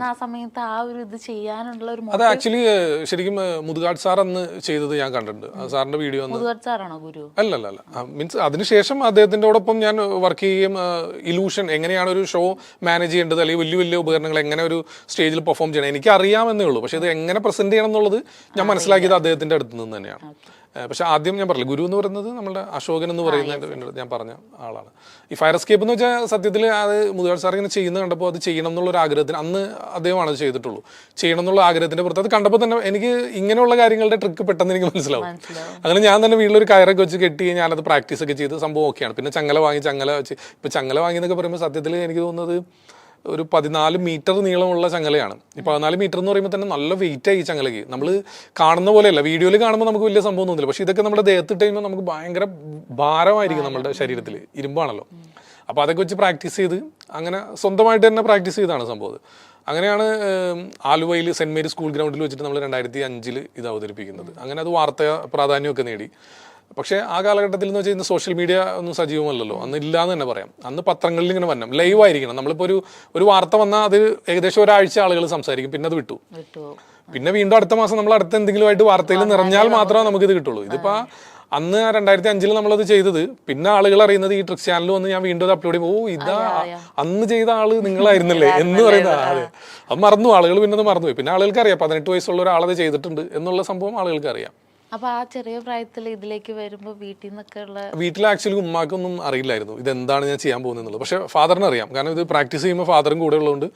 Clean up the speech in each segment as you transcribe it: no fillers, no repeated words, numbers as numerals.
ആ സമയത്ത് ആ ഒരു ഇത് ചെയ്യാനുള്ള ഒരു അത് ആക്ച്വലി ശരിക്കും മുതുകാട് സാർ അന്ന് ചെയ്തത് ഞാൻ കണ്ടിട്ടുണ്ട്. സാറിന്റെ വീഡിയോ സാറാണോ ഗുരു? അല്ല മീൻസ് അതിനുശേഷം അദ്ദേഹത്തിൻ്റെയോടൊപ്പം ഞാൻ വർക്ക് ചെയ്യുകയും ഇലൂഷൻ എങ്ങനെയാണ് ഒരു ഷോ മാനേജ് ചെയ്യേണ്ടത് അല്ലെങ്കിൽ വലിയ വലിയ ഉപകരണങ്ങൾ എങ്ങനെ ഒരു സ്റ്റേജിൽ പെർഫോം ചെയ്യണം എനിക്ക് അറിയാമെന്നേ ഉള്ളൂ. പക്ഷെ ഇത് എങ്ങനെ പ്രസന്റ് ചെയ്യണം എന്നുള്ളത് ഞാൻ മനസ്സിലാക്കിയത് അദ്ദേഹത്തിന്റെ അടുത്ത് നിന്ന് തന്നെയാണ്. പക്ഷെ ആദ്യം ഞാൻ പറഞ്ഞില്ല, ഗുരു എന്ന് പറയുന്നത് നമ്മുടെ അശോകൻ എന്ന് പറയുന്ന ഞാൻ പറഞ്ഞ ആളാണ്. ഈ ഫയർ എസ്കേപ്പ് എന്ന് വെച്ചാൽ സത്യത്തിൽ അത് മുതുകാട് സാർ ഇങ്ങനെ ചെയ്യുന്നത് കണ്ടപ്പോൾ അത് ചെയ്യണം എന്നുള്ളൊരു ആഗ്രഹത്തിന് അന്ന് അദ്ദേഹമാണ് അത് ചെയ്തിട്ടുള്ളൂ. ചെയ്യണം എന്നുള്ള ആഗ്രഹത്തിന്റെ പുറത്ത് അത് കണ്ടപ്പോൾ തന്നെ എനിക്ക് ഇങ്ങനെയുള്ള കാര്യങ്ങളുടെ ട്രിക്ക് പെട്ടെന്ന് എനിക്ക് മനസ്സിലാവും. അങ്ങനെ ഞാൻ തന്നെ വീട്ടിലൊരു കയറൊക്കെ വെച്ച് കെട്ടി ഞാനത് പ്രാക്ടീസ് ഒക്കെ ചെയ്ത് സംഭവം ഒക്കെയാണ്. പിന്നെ ചങ്ങല വെച്ച് ഇപ്പം ചങ്ങല വാങ്ങി എന്നൊക്കെ പറയുമ്പോൾ സത്യത്തിൽ എനിക്ക് തോന്നുന്നത് ഒരു 14 മീറ്റർ നീളമുള്ള ചങ്ങലയാണ്. ഈ 14 മീറ്റർ എന്ന് പറയുമ്പോൾ തന്നെ നല്ല വെയിറ്റ് ആയി ഈ ചങ്ങലയ്ക്ക്. നമ്മൾ കാണുന്ന പോലെയല്ല, വീഡിയോയിൽ കാണുമ്പോൾ നമുക്ക് വലിയ സംഭവം തോന്നില്ല. പക്ഷെ ഇതൊക്കെ നമ്മുടെ ദേഹത്തിട്ട് കഴിയുമ്പോൾ നമുക്ക് ഭയങ്കര ഭാരമായിരിക്കും നമ്മുടെ ശരീരത്തിൽ, ഇരുമ്പാണല്ലോ. അപ്പോൾ അതൊക്കെ വെച്ച് പ്രാക്ടീസ് ചെയ്ത് അങ്ങനെ സ്വന്തമായിട്ട് തന്നെ പ്രാക്ടീസ് ചെയ്താണ് സംഭവം. അങ്ങനെയാണ് ആലുവയിൽ സെൻറ് മേരി സ്കൂൾ ഗ്രൗണ്ടിൽ വെച്ചിട്ട് നമ്മൾ 2005 ഇത് അവതരിപ്പിക്കുന്നത്. അങ്ങനെ അത് വാർത്താ പ്രാധാന്യമൊക്കെ നേടി. പക്ഷേ ആ കാലഘട്ടത്തിൽ എന്ന് വെച്ചാൽ ഇന്ന് സോഷ്യൽ മീഡിയ ഒന്നും സജീവമല്ലല്ലോ, അന്ന് ഇല്ലാന്ന് തന്നെ പറയാം. അന്ന് പത്രങ്ങളിൽ ഇങ്ങനെ വരണം, ലൈവ് ആയിരിക്കണം. നമ്മളിപ്പോൾ ഒരു വാർത്ത വന്നാൽ അത് ഏകദേശം ഒരാഴ്ച ആളുകൾ സംസാരിക്കും, പിന്നെ അത് വിട്ടു. പിന്നെ വീണ്ടും അടുത്ത മാസം നമ്മൾ അടുത്ത എന്തെങ്കിലും ആയിട്ട് വാർത്തയിൽ നിറഞ്ഞാൽ മാത്രമേ നമുക്കിത് കിട്ടുള്ളൂ. ഇതിപ്പോൾ അന്ന് 2005 നമ്മളത് ചെയ്തത്, പിന്നെ ആളുകൾ അറിയുന്നത് ഈ ട്രിക്സ് ചാനൽ വന്ന് ഞാൻ വീണ്ടും അപ്ലോഡ് ചെയ്യുമ്പോൾ ഓ ഇതാ അന്ന് ചെയ്ത ആള് നിങ്ങളായിരുന്നല്ലേ എന്ന് പറയുന്നത്. അതെ, അത് മറന്നു ആളുകൾ, പിന്നെ അത് മറന്നുപോയി. പിന്നെ ആളുകൾക്ക് അറിയാം 18 വയസ്സുള്ള ഒരാളത് ചെയ്തിട്ടുണ്ട് എന്നുള്ള സംഭവം ആളുകൾക്ക് അറിയാം. അപ്പൊ ആ ചെറിയ പ്രായത്തിൽ ഇതിലേക്ക് വരുമ്പോൾ വീട്ടിൽ നിന്നൊക്കെ വീട്ടിൽ ആക്ച്വലി ഉമ്മാക്കൊന്നും അറിയില്ലായിരുന്നു ഇതെന്താണ് ഞാൻ ചെയ്യാൻ പോകുന്നത്. പക്ഷെ ഫാദറിന് അറിയാം, കാരണം ഇത് പ്രാക്ടീസ് ചെയ്യുമ്പോൾ ഫാദറും കൂടെ ഉള്ളതുകൊണ്ട്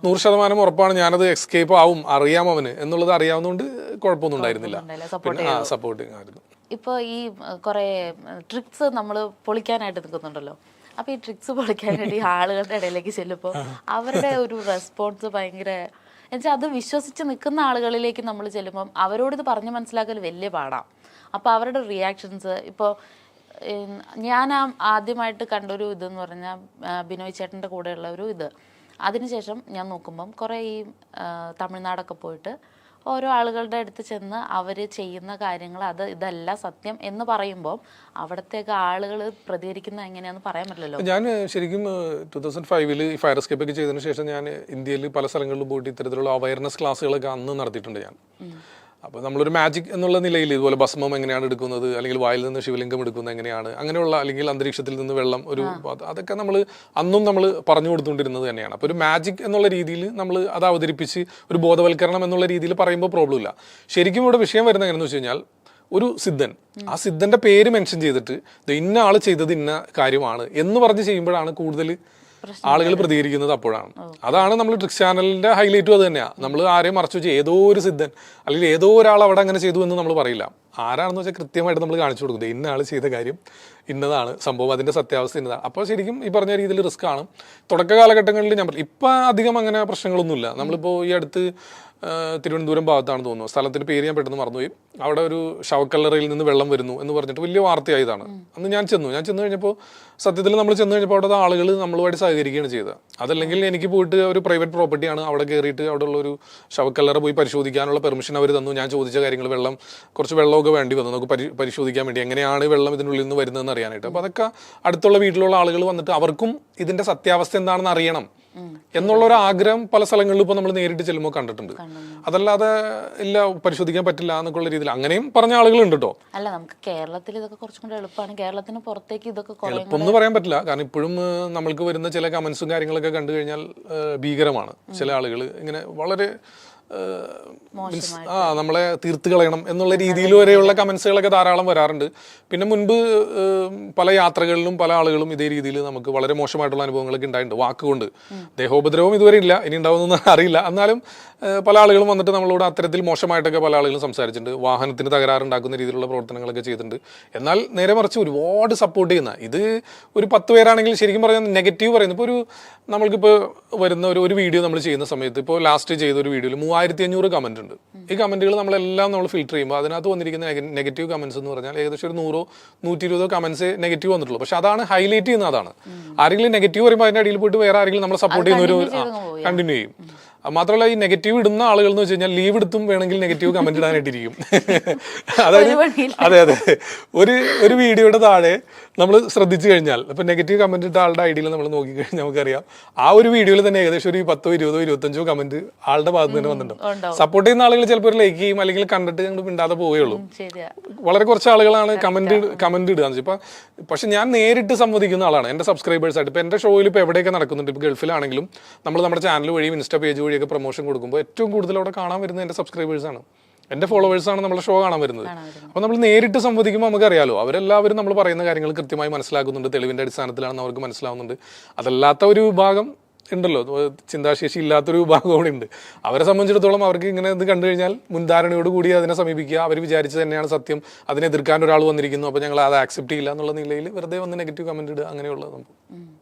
100% ഉറപ്പാണ് ഞാനത് എസ്കേപ്പ് ആവും, അറിയാം അവന് എന്നുള്ളത് അറിയാവുന്നതുകൊണ്ട് കുഴപ്പമൊന്നും ഉണ്ടായിരുന്നില്ല. പിന്നെ സപ്പോർട്ടിങ് ആയിരുന്നു. ഇപ്പോൾ ഈ കുറേ ട്രിക്സ് നമ്മൾ പൊളിക്കാനായിട്ട് നിൽക്കുന്നുണ്ടല്ലോ, അപ്പോൾ ഈ ട്രിക്സ് പൊളിക്കാനായിട്ട് ഈ ആളുകളുടെ ഇടയിലേക്ക് ചെല്ലുമ്പോൾ അവരുടെ ഒരു റെസ്പോൺസ് ഭയങ്കര എന്നുവെച്ചാൽ അത് വിശ്വസിച്ച് നിൽക്കുന്ന ആളുകളിലേക്ക് നമ്മൾ ചെല്ലുമ്പം അവരോട് ഇത് പറഞ്ഞ് മനസ്സിലാക്കൽ വലിയ പാടാണ്. അപ്പോൾ അവരുടെ റിയാക്ഷൻസ് ഇപ്പോൾ ഞാൻ ആദ്യമായിട്ട് കണ്ടൊരു ഇതെന്ന് പറഞ്ഞാൽ ബിനോയ് ചേട്ടൻ്റെ കൂടെയുള്ള ഒരു ഇത്. അതിനുശേഷം ഞാൻ നോക്കുമ്പം കുറേ ഈ തമിഴ്നാടൊക്കെ പോയിട്ട് ഓരോ ആളുകളുടെ അടുത്ത് ചെന്ന് അവർ ചെയ്യുന്ന കാര്യങ്ങൾ ഇതല്ല സത്യം എന്ന് പറയുമ്പോൾ അവിടത്തേക്ക് ആളുകൾ പ്രതികരിക്കുന്നത് എങ്ങനെയാണെന്ന് പറയാൻ പറ്റില്ലല്ലോ. ഞാൻ ശരിക്കും 2005 ഫയർ എസ്കേപ്പ് ഒക്കെ ചെയ്തതിനു ശേഷം ഞാൻ ഇന്ത്യയിൽ പല സ്ഥലങ്ങളിലും പോയിട്ട് ഇത്തരത്തിലുള്ള അവയർനെസ് ക്ലാസ്സുകളൊക്കെ അന്ന് നടത്തിയിട്ടുണ്ട് ഞാൻ. അപ്പോൾ നമ്മളൊരു മാജിക് എന്നുള്ള നിലയിൽ ഇതുപോലെ ഭസ്മം എങ്ങനെയാണ് എടുക്കുന്നത്, അല്ലെങ്കിൽ വായിൽ നിന്ന് ശിവലിംഗം എടുക്കുന്നത് എങ്ങനെയാണ്, അങ്ങനെയുള്ള അല്ലെങ്കിൽ അന്തരീക്ഷത്തിൽ നിന്ന് വെള്ളം അതൊക്കെ നമ്മൾ അന്നും നമ്മൾ പറഞ്ഞു കൊടുത്തുകൊണ്ടിരുന്നത് തന്നെയാണ്. അപ്പോൾ ഒരു മാജിക് എന്നുള്ള രീതിയിൽ നമ്മൾ അത് അവതരിപ്പിച്ച് ഒരു ബോധവൽക്കരണം എന്നുള്ള രീതിയിൽ പറയുമ്പോൾ പ്രോബ്ലം ഇല്ല. ശരിക്കും ഇവിടെ വിഷയം വരുന്നത് എങ്ങനെയെന്ന് വെച്ച് കഴിഞ്ഞാൽ ഒരു സിദ്ധൻ, ആ സിദ്ധന്റെ പേര് മെൻഷൻ ചെയ്തിട്ട് ഇന്ന ആൾ ചെയ്തത് ഇന്ന കാര്യമാണ് എന്ന് പറഞ്ഞ് ചെയ്യുമ്പോഴാണ് കൂടുതൽ ആളുകൾ പ്രതികരിക്കുന്നത്. അപ്പോഴാണ് അതാണ് നമ്മൾ ട്രിക്സ് ചാനലിന്റെ ഹൈലൈറ്റും അത് തന്നെയാണ്. നമ്മൾ ആരെയും മറച്ചു വെച്ച് ഏതോ ഒരു സിദ്ധൻ അല്ലെങ്കിൽ ഏതോ ഒരാൾ അവിടെ അങ്ങനെ ചെയ്തു എന്ന് നമ്മൾ പറയില്ല. ആരാണെന്ന് വെച്ചാൽ കൃത്യമായിട്ട് നമ്മൾ കാണിച്ചു കൊടുക്കുന്നത് ഇന്ന ആൾ ചെയ്ത കാര്യം ഇന്നതാണ് സംഭവം, അതിന്റെ സത്യാവസ്ഥ ഇന്നതാണ്. അപ്പോൾ ശരിക്കും ഈ പറഞ്ഞ രീതിയിൽ റിസ്ക് ആണ്. തുടക്ക കാലഘട്ടങ്ങളിൽ ഞാൻ ഇപ്പം അധികം അങ്ങനെ പ്രശ്നങ്ങളൊന്നുമില്ല. നമ്മളിപ്പോൾ ഈ അടുത്ത് തിരുവനന്തപുരം ഭാഗത്താണ് തോന്നുന്നു, സ്ഥലത്തിൻ്റെ പേര് ഞാൻ പെട്ടെന്ന് മറന്നുപോയി. അവിടെ ഒരു ശവക്കല്ലറയിൽ നിന്ന് വെള്ളം വരുന്നു എന്ന് പറഞ്ഞിട്ട് വലിയ വാർത്തയായതാണ്. അന്ന് ഞാൻ ചെന്ന് കഴിഞ്ഞപ്പോൾ സത്യത്തിൽ നമ്മൾ ചെന്ന് കഴിഞ്ഞപ്പോൾ അവിടെ ആളുകൾ നമ്മളുമായിട്ട് സഹകരിക്കുകയാണ് ചെയ്തത്. അതല്ലെങ്കിൽ എനിക്ക് പോയിട്ട് ഒരു പ്രൈവറ്റ് പ്രോപ്പർട്ടിയാണ്, അവിടെ കയറിയിട്ട് അവിടെ ഉള്ള ഒരു ശവക്കല്ലറ പോയി പരിശോധിക്കാനുള്ള പെർമിഷൻ അവർ തന്നു. ഞാൻ ചോദിച്ച കാര്യങ്ങൾ കുറച്ച് വെള്ളമൊക്കെ വേണ്ടി വന്നു നമുക്ക് പരിശോധിക്കാൻ വേണ്ടി, എങ്ങനെയാണ് വെള്ളം ഇതിനുള്ളിൽ നിന്ന് വരുന്നതെന്ന് അറിയാനായിട്ട്. അപ്പോൾ അതൊക്കെ അടുത്തുള്ള വീട്ടിലുള്ള ആളുകൾ വന്നിട്ട് അവർക്കും ഇതിന്റെ സത്യാവസ്ഥ എന്താണെന്ന് അറിയണം എന്നുള്ളൊരു ആഗ്രഹം പല സ്ഥലങ്ങളിലും ഇപ്പോൾ നമ്മൾ നേരിട്ട് ചെല്ലുമ്പോൾ കണ്ടിട്ടുണ്ട്. അതല്ലാതെ ഇല്ല പരിശോധിക്കാൻ പറ്റില്ല എന്നൊക്കെയുള്ള രീതിയിൽ അങ്ങനെയും പറഞ്ഞ ആളുകളുണ്ട് കേട്ടോ. അല്ല, നമുക്ക് കേരളത്തിൽ ഇതൊക്കെ കുറച്ചും കൂടെ എളുപ്പമാണ്, കേരളത്തിന് പുറത്തേക്ക് ഇതൊക്കെ എളുപ്പമൊന്നും പറയാൻ പറ്റില്ല. കാരണം ഇപ്പോഴും നമ്മൾക്ക് വരുന്ന ചില കമന്റ്സും കാര്യങ്ങളൊക്കെ കണ്ടു കഴിഞ്ഞാൽ ഭീകരമാണ്. ചില ആളുകൾ ഇങ്ങനെ വളരെ നമ്മളെ തീർത്ത് കളയണം എന്നുള്ള രീതിയിൽ വരെയുള്ള കമന്റ്സുകളൊക്കെ ധാരാളം വരാറുണ്ട്. പിന്നെ മുൻപ് പല യാത്രകളിലും പല ആളുകളും ഇതേ രീതിയിൽ നമുക്ക് വളരെ മോശമായിട്ടുള്ള അനുഭവങ്ങളൊക്കെ ഉണ്ടായിട്ടുണ്ട്. വാക്കുകൊണ്ട് ദേഹോപദ്രവം ഇതുവരെ ഇല്ല, ഇനി ഉണ്ടാവുമെന്ന് അറിയില്ല. എന്നാലും പല ആളുകളും വന്നിട്ട് നമ്മളോട് അത്തരത്തിൽ മോശമായിട്ടൊക്കെ പല ആളുകളും സംസാരിച്ചിട്ടുണ്ട്. വാഹനത്തിന് തകരാറുണ്ടാക്കുന്ന രീതിയിലുള്ള പ്രവർത്തനങ്ങളൊക്കെ ചെയ്തിട്ടുണ്ട്. എന്നാൽ നേരെ മറിച്ച് ഒരുപാട് സപ്പോർട്ട് ചെയ്യുന്ന ഇത് ഒരു 10 പേരാണെങ്കിൽ ശരിക്കും പറഞ്ഞാൽ നെഗറ്റീവ് പറയുന്നത് ഇപ്പോൾ നമ്മൾക്കിപ്പോൾ വരുന്ന ഒരു വീഡിയോ നമ്മൾ ചെയ്യുന്ന സമയത്ത് ഇപ്പോൾ ലാസ്റ്റ് ചെയ്ത ഒരു വീഡിയോയിൽ 3500 കമന്റ് ഉണ്ട്. ഈ കമന്റുകൾ നമ്മളെല്ലാം നമ്മൾ ഫിൽറ്റർ ചെയ്യുമ്പോൾ അതിനകത്ത് വന്നിരിക്കുന്ന നെഗറ്റീവ് കമന്റ്സ് എന്ന് പറഞ്ഞാൽ ഏകദേശം ഒരു 100-120 കമന്റ്സ് നെഗറ്റീവ് വന്നിട്ടുള്ളൂ. പക്ഷെ അതാണ് ഹൈലൈറ്റ് ചെയ്യുന്ന. അതാണ് ആരെങ്കിലും നെഗറ്റീവ് പറയുമ്പോൾ അതിന്റെ അടിയിൽ പോയിട്ട് വേറെ ആരെങ്കിലും നമ്മളെ സപ്പോർട്ട് ചെയ്യുന്നവർ കണ്ടിന്യൂ ചെയ്യും. മാത്രമല്ല ഈ നെഗറ്റീവ് ഇടുന്ന ആളുകൾ എന്ന് വെച്ച് കഴിഞ്ഞാൽ ലീവ് എടുത്തും വേണമെങ്കിൽ നെഗറ്റീവ് കമന്റ് ഇടാനായിട്ടിരിക്കും. അതായത് അതെ അതെ, ഒരു വീഡിയോയുടെ താഴെ നമ്മൾ ശ്രദ്ധിച്ചു കഴിഞ്ഞാൽ ഇപ്പൊ നെഗറ്റീവ് കമന്റ് ഇട്ട ആളുടെ ഐഡിയയിൽ നമ്മൾ നോക്കിക്കഴിഞ്ഞാൽ നമുക്കറിയാം ആ ഒരു വീഡിയോയിൽ തന്നെ ഏകദേശം ഒരു 10, 20, 25 കമന്റ് ആളുടെ ഭാഗത്ത് തന്നെ വന്നിട്ടുണ്ടാവും. സപ്പോർട്ട് ചെയ്യുന്ന ആളുകൾ ചിലപ്പോൾ ഒരു ലൈക്ക് ചെയ്യും, അല്ലെങ്കിൽ കണ്ടിട്ട് ഞങ്ങൾ മിണ്ടാതെ പോവുകയുള്ളൂ. വളരെ കുറച്ച് ആളുകളാണ് കമന്റ് ഇടുക. ഇപ്പൊ പക്ഷെ ഞാൻ നേരിട്ട് സംവദിക്കുന്ന ആളാണ് എന്റെ സബ്സ്ക്രൈബേഴ്സ് ആയിട്ട്. ഇപ്പൊ എന്റെ ഷോയിൽ ഇപ്പൊ എവിടെയൊക്കെ നടക്കുന്നുണ്ട്, ഇപ്പൊ ഗൾഫിലാണെങ്കിലും നമ്മൾ നമ്മുടെ ചാനൽ വഴിയും ഇൻസ്റ്റാ പേജ് വഴിയൊക്കെ പ്രൊമോഷൻ കൊടുക്കുമ്പോൾ ഏറ്റവും കൂടുതൽ അവിടെ കാണാൻ വരുന്നത് എന്റെ സബ്സ്ക്രൈബേഴ്സ് ആണ്, എന്റെ ഫോളോവേഴ്സ് ആണ് നമ്മുടെ ഷോ കാണാൻ വരുന്നത്. അപ്പൊ നമ്മൾ നേരിട്ട് സംവദിക്കുമ്പോൾ നമുക്കറിയാലോ അവരെല്ലാവരും നമ്മൾ പറയുന്ന കാര്യങ്ങൾ കൃത്യമായി മനസ്സിലാക്കുന്നുണ്ട്, തെളിവിന്റെ അടിസ്ഥാനത്തിലാണെന്ന് അവർക്ക് മനസ്സിലാവുന്നുണ്ട്. അതല്ലാത്ത ഒരു വിഭാഗം ഉണ്ടല്ലോ, ചിന്താശേഷി ഇല്ലാത്തൊരു വിഭാഗം കൂടി ഉണ്ട്. അവരെ സംബന്ധിച്ചിടത്തോളം അവർക്ക് ഇങ്ങനെ ഇത് കണ്ടു കഴിഞ്ഞാൽ മുൻധാരണയോട് കൂടി അതിനെ സമീപിക്കുക, അവർ വിചാരിച്ചത് തന്നെയാണ് സത്യം, അതിനെ എതിർക്കാൻ ഒരാൾ വന്നിരിക്കുന്നു, അപ്പോൾ ഞങ്ങൾ അത് ആക്സെപ്റ്റ് ചെയ്യില്ല എന്നുള്ള നിലയിൽ വെറുതെ വന്ന് നെഗറ്റീവ് കമന്റ് ഇടുക, അങ്ങനെയുള്ള സംഭവം.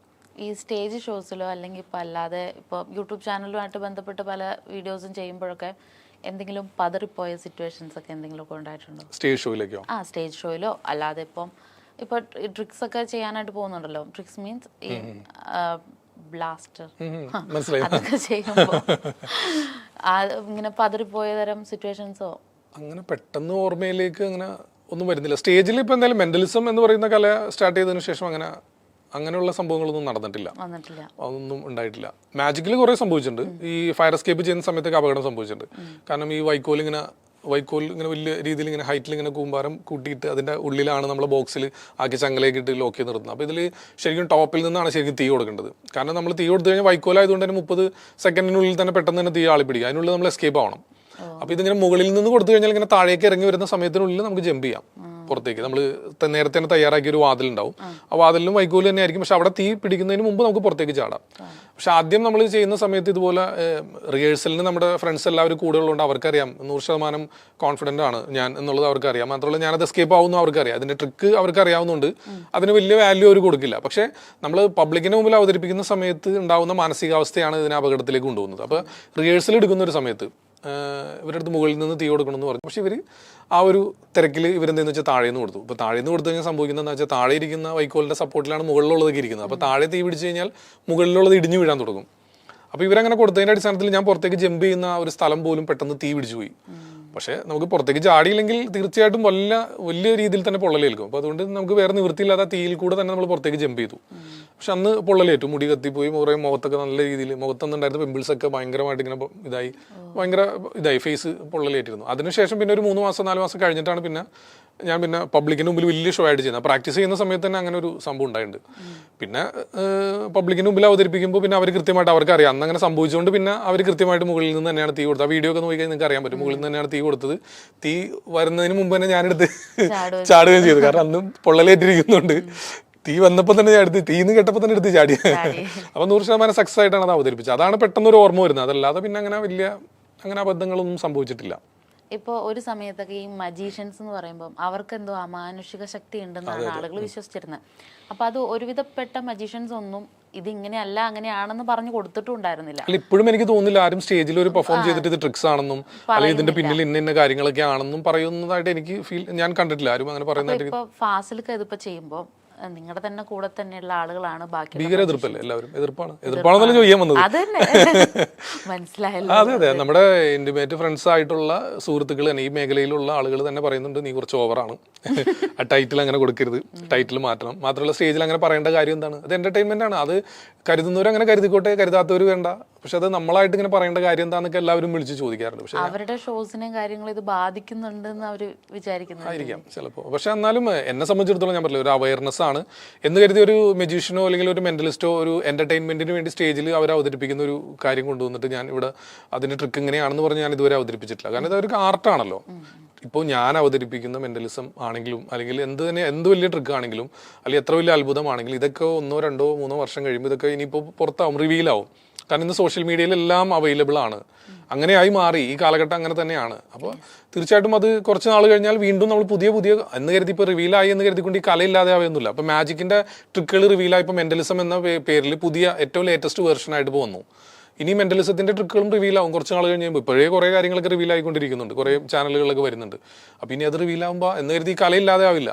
ഈ സ്റ്റേജ് ഷോസിലോ അല്ലെങ്കിൽ ഇപ്പം അല്ലാതെ ഇപ്പോൾ യൂട്യൂബ് ചാനലുമായിട്ട് ബന്ധപ്പെട്ട് പല വീഡിയോസും ചെയ്യുമ്പോഴൊക്കെ എന്തെങ്കിലും പതറിപ്പോയ സിറ്റുവേഷൻസ് ഒക്കെ എന്തെങ്കിലുമൊക്കെ ഉണ്ടായിട്ടുണ്ടോ? സ്റ്റേജ് ഷോയിലേക്കോ? സ്റ്റേജ് ഷോയിലോ അല്ലാതെ ഇപ്പൊ ട്രിക്സ് ഒക്കെ ചെയ്യാനായിട്ട് പോകുന്നുണ്ടല്ലോ. ട്രിക്സ് മീൻസ് ഈ ബ്ലാസ്റ്റർ അതൊക്കെ ചെയ്യുമ്പോൾ ഇങ്ങനെ പതറിപ്പോയ തരം സിറ്റുവേഷൻസോ അങ്ങനെ പെട്ടെന്ന് ഓർമ്മയിലേക്ക് അങ്ങനെ ഒന്നും വരുന്നില്ല. സ്റ്റേജിൽ ഇപ്പൊ എന്തായാലും മെന്റലിസം എന്ന് പറയുന്ന കല സ്റ്റാർട്ട് ചെയ്തതിനു ശേഷം അങ്ങനെയുള്ള സംഭവങ്ങളൊന്നും നടന്നിട്ടില്ല, അതൊന്നും ഉണ്ടായിട്ടില്ല. മാജിക്കിൽ കുറെ സംഭവിച്ചിട്ടുണ്ട്. ഈ ഫയർ എസ്കേപ്പ് ചെയ്യുന്ന സമയത്തൊക്കെ അപകടം സംഭവിച്ചിട്ടുണ്ട്. കാരണം ഈ വൈക്കോൽ ഇങ്ങനെ വലിയ രീതിയിൽ ഇങ്ങനെ ഹൈറ്റിൽ ഇങ്ങനെ കൂമ്പാരം കൂട്ടിയിട്ട് അതിന്റെ ഉള്ളിലാണ് നമ്മൾ ബോക്സിൽ ആക്കി ചങ്ങലേക്ക് ഇട്ട് ലോക്ക് ചെയ്ത് നിർത്തുന്നത്. അപ്പോൾ ഇതിൽ ശരിക്കും ടോപ്പിൽ നിന്നാണ് ശരിക്കും തീ കൊടുക്കേണ്ടത്. കാരണം നമ്മൾ തീ കൊടുത്തു കഴിഞ്ഞാൽ വൈക്കോലായതുകൊണ്ട് തന്നെ 30 സെക്കൻഡിനുള്ളിൽ തന്നെ പെട്ടെന്ന് തന്നെ തീ ആളിപ്പിടിക്കുക, അതിനുള്ളിൽ നമ്മൾ എസ്കേപ്പ് ആവണം. അപ്പോൾ ഇതിങ്ങനെ മുകളിൽ നിന്ന് കൊടുത്തു കഴിഞ്ഞാൽ ഇങ്ങനെ താഴേക്ക് ഇറങ്ങി വരുന്ന സമയത്തിനുള്ളിൽ നമുക്ക് ജമ്പ് ചെയ്യാം പുറത്തേക്ക്. നമ്മൾ നേരത്തെ തന്നെ തയ്യാറാക്കിയ ഒരു വാതിലുണ്ടാവും, ആ വാതിലിനും വൈക്കോല് തന്നെ ആയിരിക്കും, പക്ഷെ അവിടെ തീ പിടിക്കുന്നതിന് മുമ്പ് നമുക്ക് പുറത്തേക്ക് ചാടാം. പക്ഷെ ആദ്യം നമ്മൾ ചെയ്യുന്ന സമയത്ത് ഇതുപോലെ റിഹേഴ്സലിന് നമ്മുടെ ഫ്രണ്ട്സ് എല്ലാവരും കൂടെ ഉള്ളതുകൊണ്ട് അവർക്കറിയാം 100% കോൺഫിഡൻ്റ് ആണ് ഞാൻ എന്നുള്ളത് അവർക്കറിയാം. മാത്രമല്ല ഞാനത് എസ്കേപ്പ് ആവുന്നു അവർക്കറിയാം, അതിന്റെ ട്രിക്ക് അവർക്ക് അറിയാവുന്നതുകൊണ്ട് അതിന് വലിയ വാല്യൂ അവർ കൊടുക്കില്ല. പക്ഷെ നമ്മൾ പബ്ലിക്കിന് മുമ്പിൽ അവതരിപ്പിക്കുന്ന സമയത്ത് ഉണ്ടാവുന്ന മാനസികാവസ്ഥയാണ് ഇതിനെ അപകടത്തിലേക്ക് കൊണ്ടുപോകുന്നത്. അപ്പോൾ റിഹേഴ്സൽ എടുക്കുന്ന ഒരു സമയത്ത് ഇവരുടെ അടുത്ത് മുകളിൽ നിന്ന് തീ കൊടുക്കണമെന്ന് പറഞ്ഞു. പക്ഷെ ഇവർ ആ ഒരു തിരക്കിൽ ഇവരെന്തെന്ന് വെച്ചാൽ താഴേന്ന് കൊടുത്തു. ഇപ്പോൾ താഴേന്ന് കൊടുത്തു കഴിഞ്ഞാൽ സംഭവിക്കുന്നതെന്ന് വെച്ചാൽ താഴെ ഇരിക്കുന്ന വൈക്കോലിന്റെ സപ്പോർട്ടിലാണ് മുകളിലുള്ളതൊക്കെ ഇരിക്കുന്നത്. അപ്പോൾ താഴെ തീ പിടിച്ചു കഴിഞ്ഞാൽ മുകളിലുള്ളത് ഇടിഞ്ഞു വീഴാൻ തുടങ്ങും. അപ്പോൾ ഇവരങ്ങനെ കൊടുത്തതിന്റെ അടിസ്ഥാനത്തിൽ ഞാൻ പുറത്തേക്ക് ജമ്പ് ചെയ്യുന്ന ഒരു സ്ഥലം പോലും പെട്ടെന്ന് തീ പിടിച്ചു പോയി. പക്ഷെ നമുക്ക് പുറത്തേക്ക് ചാടിയില്ലെങ്കിൽ തീർച്ചയായിട്ടും വലിയ രീതിയിൽ തന്നെ പൊള്ളലേൽക്കും. അപ്പോൾ അതുകൊണ്ട് നമുക്ക് വേറെ നിവൃത്തിയില്ലാതെ തീയിൽ കൂടെ തന്നെ നമ്മൾ പുറത്തേക്ക് ജമ്പ് ചെയ്തു. പക്ഷെ അന്ന് പൊള്ളലേറ്റു, മുടി കത്തിപ്പോയി, കുറേ മുഖത്തൊക്കെ നല്ല രീതിയിൽ, മുഖത്തൊന്നുണ്ടായിരുന്ന പിമ്പിൾസ് ഒക്കെ ഭയങ്കരമായിട്ട് ഇങ്ങനെ ഇതായി ഫേസ് പൊള്ളലേറ്റിരുന്നു. അതിനുശേഷം പിന്നെ ഒരു 3 മാസം 4 മാസം കഴിഞ്ഞിട്ടാണ് ഞാൻ പബ്ലിക്കിന് മുമ്പിൽ വലിയ ഷോ ആയിട്ട് ചെയ്യുന്നത്. പ്രാക്ടീസ് ചെയ്യുന്ന സമയത്ത് തന്നെ അങ്ങനെ ഒരു സംഭവം ഉണ്ടായിട്ടുണ്ട്. പിന്നെ പബ്ലിക്കിന് മുമ്പിൽ അവതരിപ്പിക്കുമ്പോൾ പിന്നെ അവർ കൃത്യമായിട്ട് അവർക്കറിയാം അന്ന് അങ്ങനെ സംഭവിച്ചുകൊണ്ട് പിന്നെ അവർ കൃത്യമായിട്ട് മുകളിൽ നിന്ന് തന്നെയാണ് തീ കൊടുത്തത്. ആ വീഡിയോ ഒക്കെ നോക്കിയാൽ നിങ്ങൾക്ക് അറിയാൻ പറ്റും, മുകളിൽ നിന്ന് തന്നെയാണ് തീ കൊടുത്തത്. തീ വരുന്നതിന് മുമ്പ് തന്നെ ഞാനെടുത്ത് ചാടുകയും ചെയ്തു. കാരണം അന്ന് പൊള്ളലേറ്റിരിക്കുന്നുണ്ട്. തീ വന്നപ്പോൾ തന്നെ ഞാൻ എടുത്ത്, തീന്ന് കേട്ടപ്പോൾ തന്നെ എടുത്ത് ചാടി. അപ്പോൾ 100% സക്സസ് ആയിട്ടാണ് അത് അവതരിപ്പിച്ചത്. അതാണ് പെട്ടെന്നൊരു ഓർമ്മ വരുന്നത്. അതല്ലാതെ പിന്നെ അങ്ങനെ അബദ്ധങ്ങളൊന്നും സംഭവിച്ചിട്ടില്ല. ഇപ്പോൾ ഒരു സമയത്തൊക്കെ ഈ മജീഷ്യൻസ് എന്ന് പറയുമ്പോൾ അവർക്ക് എന്തോ അമാനുഷിക ശക്തി ഉണ്ടെന്നാണ് ആളുകൾ വിശ്വസിച്ചിരുന്നത്. അപ്പോൾ അത് ഒരുവിധപ്പെട്ട മജീഷ്യൻസ് ഒന്നും ഇതിങ്ങനെയല്ല അങ്ങനെയാണെന്ന് പറഞ്ഞു കൊടുത്തിട്ടുണ്ടായിരുന്നില്ല. ഇപ്പോഴും എനിക്ക് തോന്നുന്നില്ല ആരും സ്റ്റേജിൽ ഒരു പെർഫോം ചെയ്തിട്ട് ഇത് ട്രിക്സ് ആണെന്നും അല്ലെങ്കിൽ ഇതിന്റെ പിന്നിൽ ഇന്ന കാര്യങ്ങളൊക്കെ ആണെന്നും പറയുന്നതായിട്ട് എനിക്ക് ഞാൻ കണ്ടിട്ടില്ല. ആരും അങ്ങനെ പറയുന്നതായിട്ട്. ഇപ്പോൾ ഫാസിലൊക്കെ ഇതിപ്പോ ചെയ്യുമ്പോൾ നിങ്ങളുടെ തന്നെ കൂടെ തന്നെയുള്ള ആളുകളാണ് ബാക്കി. ഭീകര എതിർപ്പല്ലേ? എല്ലാവരും എതിർപ്പാണെന്നല്ല ചോദിക്കാൻ വന്നത്. മനസ്സിലായല്ലോ. അതെ, നമ്മുടെ ഇന്റിമേറ്റ് ഫ്രണ്ട്സ് ആയിട്ടുള്ള സുഹൃത്തുക്കൾ തന്നെ ഈ മേഖലയിലുള്ള ആളുകൾ തന്നെ പറയുന്നുണ്ട് നീ കുറച്ച് ഓവറാണ്, ആ ടൈറ്റിൽ അങ്ങനെ കൊടുക്കരുത്, ടൈറ്റിൽ മാറ്റണം. മാത്രമല്ല സ്റ്റേജിൽ അങ്ങനെ പറയേണ്ട കാര്യം എന്താണ്? അത് എന്റർടൈൻമെന്റ് ആണ്. അത് കരുതുന്നവർ അങ്ങനെ കരുതിക്കോട്ടെ, കരുതാത്തവർ വേണ്ട. പക്ഷെ അത് നമ്മളായിട്ട് ഇങ്ങനെ പറയേണ്ട കാര്യം എന്താണെന്നൊക്കെ എല്ലാവരും വിളിച്ച് ചോദിക്കാറുണ്ട്. പക്ഷെ അവരുടെ ഷോസിനെയും കാര്യങ്ങളും ഇത് ബാധിക്കുന്നുണ്ടെന്ന് അവർ വിചാരിക്കുന്നു ആയിരിക്കാം ചിലപ്പോൾ. പക്ഷെ എന്നാലും എന്നെ സംബന്ധിച്ചിടത്തോളം ഞാൻ പറഞ്ഞില്ല, ഒരു അവയർനെസ് ആണ് എന്ന് കരുതി ഒരു മെജീഷ്യനോ അല്ലെങ്കിൽ ഒരു മെന്റലിസ്റ്റോ ഒരു എന്റർടൈൻമെന്റിന് വേണ്ടി സ്റ്റേജിൽ അവർ അവതരിപ്പിക്കുന്ന ഒരു കാര്യം കൊണ്ടുവന്നിട്ട് ഞാൻ ഇവിടെ അതിന്റെ ട്രിക്ക് ഇങ്ങനെയാണെന്ന് പറഞ്ഞ് ഞാൻ ഇതുവരെ അവതരിപ്പിച്ചിട്ടില്ല. കാരണം ഇതൊരു ആർട്ടാണല്ലോ. ഇപ്പോൾ ഞാൻ അവതരിപ്പിക്കുന്ന മെന്റലിസം ആണെങ്കിലും അല്ലെങ്കിൽ എന്ത് വലിയ ട്രിക്ക് ആണെങ്കിലും അല്ലെങ്കിൽ എത്ര വലിയ അത്ഭുതമാണെങ്കിലും ഇതൊക്കെ 1, 2, 3 വർഷം കഴിയുമ്പോൾ ഇതൊക്കെ ഇനിയിപ്പോൾ പുറത്താവും, റിവീലാവും. കാരണം ഇന്ന് സോഷ്യൽ മീഡിയയിൽ എല്ലാം അവൈലബിൾ ആണ്. അങ്ങനെയായി മാറി, ഈ കാലഘട്ടം അങ്ങനെ തന്നെയാണ്. അപ്പോൾ തീർച്ചയായിട്ടും അത് കുറച്ച് നാൾ കഴിഞ്ഞാൽ വീണ്ടും നമ്മൾ പുതിയ എന്ന് കരുതി ഇപ്പോൾ റിവീലായി എന്ന് കരുതിക്കൊണ്ട് ഈ കലയില്ലാതെ ആവുന്നില്ല. അപ്പോൾ മാജിക്കിന്റെ ട്രിക്കുകൾ റിവീലായി, ഇപ്പോൾ മെന്റലിസം എന്ന പേരിൽ പുതിയ ഏറ്റവും ലേറ്റസ്റ്റ് വേർഷൻ ആയിട്ട് പോകുന്നു. ഇനി മെന്റലിസത്തിന്റെ ട്രിക്കുകളും റിവീലാവും കുറച്ച് നാൾ കഴിഞ്ഞ് കഴിയുമ്പോൾ. ഇപ്പോഴേ കുറേ കാര്യങ്ങളൊക്കെ റിവീലായിക്കൊണ്ടിരിക്കുന്നുണ്ട്, കുറേ ചാനലുകളൊക്കെ വരുന്നുണ്ട്. അപ്പോൾ ഇനി അത് റിവീലാവുമ്പോൾ എന്ന് കരുതി ഈ കലയില്ലാതെ ആവില്ല,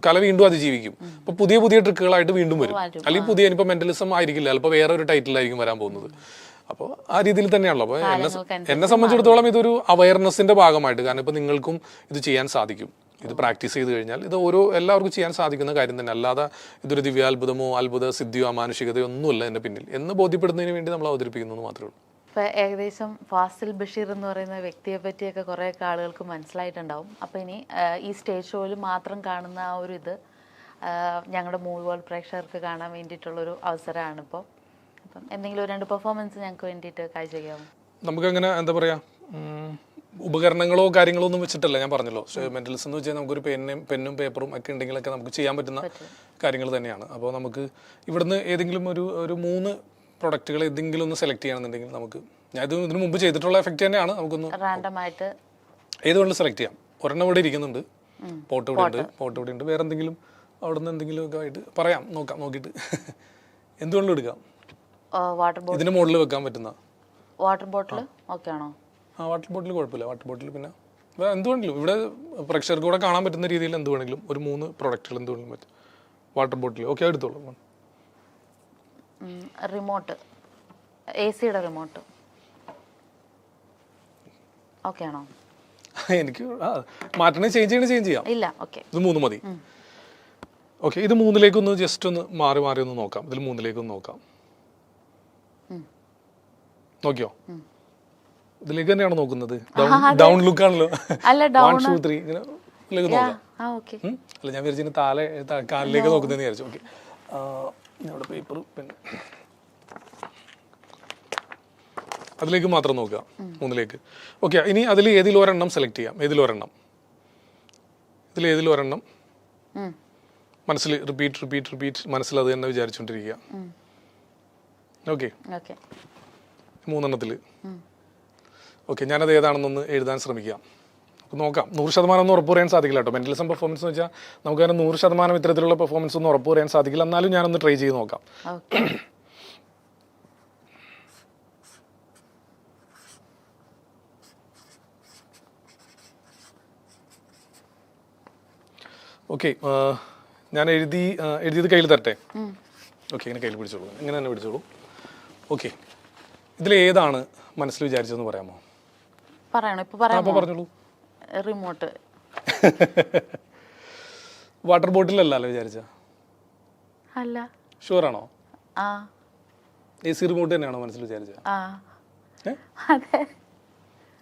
കല വീണ്ടും അതിജീവിക്കും. അപ്പൊ പുതിയ ട്രിക്കുകളായിട്ട് വീണ്ടും വരും. അല്ലെങ്കിൽ ഇനിയിപ്പോൾ മെന്റലിസം ആയിരിക്കില്ല, ചിലപ്പോൾ വേറെ ഒരു ടൈറ്റിലായിരിക്കും വരാൻ പോകുന്നത്. അപ്പോൾ ആ രീതിയിൽ തന്നെയാണല്ലോ. അപ്പോൾ എന്നെ സംബന്ധിച്ചിടത്തോളം ഇതൊരു അവയർനെസ്സിന്റെ ഭാഗമായിട്ട്, കാരണം ഇപ്പൊ നിങ്ങൾക്കും ഇത് ചെയ്യാൻ സാധിക്കും. ഇത് പ്രാക്ടീസ് ചെയ്ത് കഴിഞ്ഞാൽ ഇത് എല്ലാവർക്കും ചെയ്യാൻ സാധിക്കുന്ന കാര്യം തന്നെ, അല്ലാതെ ഇതൊരു ദിവ്യാത്ഭുതമോ അത്ഭുത സിദ്ധിയോ അമാനുഷികതയോ ഒന്നുമല്ല എൻ്റെ പിന്നിൽ എന്ന് ബോധ്യപ്പെടുന്നതിന് വേണ്ടി നമ്മൾ അവതരിപ്പിക്കുന്നത് മാത്രമേ ഉള്ളൂ. ഇപ്പൊ ഏകദേശം ഫാസിൽ ബഷീർ എന്ന് പറയുന്ന വ്യക്തിയെ പറ്റിയൊക്കെ കുറെ ആളുകൾക്ക് മനസ്സിലായിട്ടുണ്ടാവും. അപ്പൊ ഇനി ഈ സ്റ്റേജ് ഷോയിൽ മാത്രം കാണുന്ന ആ ഒരു ഇത് ഞങ്ങളുടെ മൂവി വേൾഡ് പ്രേക്ഷകർക്ക് കാണാൻ വേണ്ടിയിട്ടുള്ളൊരു അവസരമാണ് ഇപ്പോൾ. അപ്പം എന്തെങ്കിലും 2 പെർഫോമൻസ് ഞങ്ങൾക്ക് വേണ്ടിയിട്ട് കാഴ്ചവെക്കാമോ? നമുക്കങ്ങനെ എന്താ പറയുക, ഉപകരണങ്ങളോ കാര്യങ്ങളോ ഒന്നും വെച്ചിട്ടല്ല. ഞാൻ പറഞ്ഞല്ലോ, മെന്റലിസം എന്ന് വെച്ചാൽ നമുക്കൊരു പെന്നും പേപ്പറും ഒക്കെ ഉണ്ടെങ്കിലൊക്കെ നമുക്ക് ചെയ്യാൻ പറ്റുന്ന കാര്യങ്ങൾ തന്നെയാണ്. അപ്പോൾ നമുക്ക് ഇവിടുന്ന് ഏതെങ്കിലും ഒരു 3 പ്രൊഡക്റ്റുകൾ ഏതെങ്കിലും ഒന്ന് സെലക്ട് ചെയ്യണമെന്നുണ്ടെങ്കിൽ നമുക്ക്, ഞാൻ ഇതിന് മുമ്പ് ചെയ്തിട്ടുള്ള എഫക്റ്റ് തന്നെയാണ്, നമുക്കൊന്ന് റാൻഡമായിട്ട് ഏത് വേണമെങ്കിലും സെലക്ട് ചെയ്യാം. ഒരെണ്ണം ഇവിടെ ഇരിക്കുന്നുണ്ട്, പോട്ട് ഇവിടെ ഉണ്ട്, വേറെ എന്തെങ്കിലും അവിടെ നിന്ന് എന്തെങ്കിലും ഒക്കെ ആയിട്ട് പറയാം, നോക്കിയിട്ട് എന്തുകൊണ്ടും എടുക്കാം. വാട്ടർ ബോട്ടിൽ ഇതിന് മുകളിൽ വെക്കാൻ പറ്റുന്ന വാട്ടർ ബോട്ടിൽ ഓക്കെ ആണോ? വാട്ടർ ബോട്ടിൽ കുഴപ്പമില്ല. വാട്ടർ ബോട്ടിൽ പിന്നെ എന്തുവേണമെങ്കിലും ഇവിടെ പ്രേക്ഷകർക്ക് കൂടെ കാണാൻ പറ്റുന്ന രീതിയിൽ എന്തുവേണമെങ്കിലും ഒരു 3 പ്രൊഡക്റ്റുകൾ എന്തുവേണമെങ്കിലും പറ്റും. വാട്ടർ ബോട്ടിൽ ഓക്കെ എടുത്തോളൂ. റിമോട്ട്, AC-യുടെ റിമോട്ട് ഓക്കെ ആണോ? എനിക്ക് മാറ്റണേ ചേഞ്ച് ചെയ്യാം. ഇല്ല, ഓക്കെ. ഇത് 3 മതി. ഓക്കെ, ഇത് 3ലേക്കൊന്ന് ജസ്റ്റ് ഒന്ന് മാറി ഒന്ന് നോക്കാം. ഇതിൽ 3ലേക്കൊന്ന് നോക്കാം. നോക്കിയോ? ഇതിലേക്ക് തന്നെയാണ് നോക്കുന്നത്. ഡൗൺ ലുക്ക് ആണല്ലോ. 1 2 3 ഇങ്ങനെ നോക്കാം. അല്ല, ഞാൻ വിചാരിച്ചു താഴെ കാലിലേക്ക് നോക്കുന്നതെന്ന് വിചാരിച്ചു. ഓക്കെ, ഇവിടെ പേപ്പർ പെൻ അതിലേക്ക് മാത്രം നോക്കുക, 3ലേക്ക്. ഓക്കെ, ഇനി അതിൽ ഏതിലൊരെണ്ണം സെലക്ട് ചെയ്യാം. ഇതിലേതിലൊരെണ്ണം മനസ്സിൽ റിപ്പീറ്റ് മനസ്സിൽ അത് തന്നെ വിചാരിച്ചുകൊണ്ടിരിക്കുക. ഓക്കെ, 3 ഓക്കെ, ഞാനത് ഏതാണെന്നൊന്ന് എഴുതാൻ ശ്രമിക്കാം. നോക്കാം. 100% ഒന്നും ഉറപ്പ് പറയാൻ സാധിക്കില്ല കേട്ടോ. മെന്റലിസം പെർഫോമൻസ് എന്ന് വെച്ചാൽ നമുക്കതിന് 100% ഇത്തരത്തിലുള്ള പെർഫോമൻസ് ഒന്നും ഉറപ്പ് പറയാൻ സാധിക്കില്ല. എന്നാലും ഞാനൊന്ന് ട്രൈ ചെയ്ത് നോക്കാം. ഓക്കെ, ഞാൻ എഴുതിയത് കയ്യിൽ തരട്ടെ? ഓക്കെ, ഇങ്ങനെ കയ്യിൽ പിടിച്ചോളൂ, ഇങ്ങനെ തന്നെ പിടിച്ചോളൂ. ഓക്കെ, ഇതിലേതാണ് മനസ്സിൽ വിചാരിച്ചതെന്ന് പറയാമോ? പറഞ്ഞോളൂ. റിമോട്ട്. വാട്ടർ ബോട്ടിലല്ലോ വിചാരിച്ച? അല്ല. ഷുവറാണോ? AC റിമോട്ട് തന്നെയാണോ മനസ്സിൽ വിചാരിച്ച?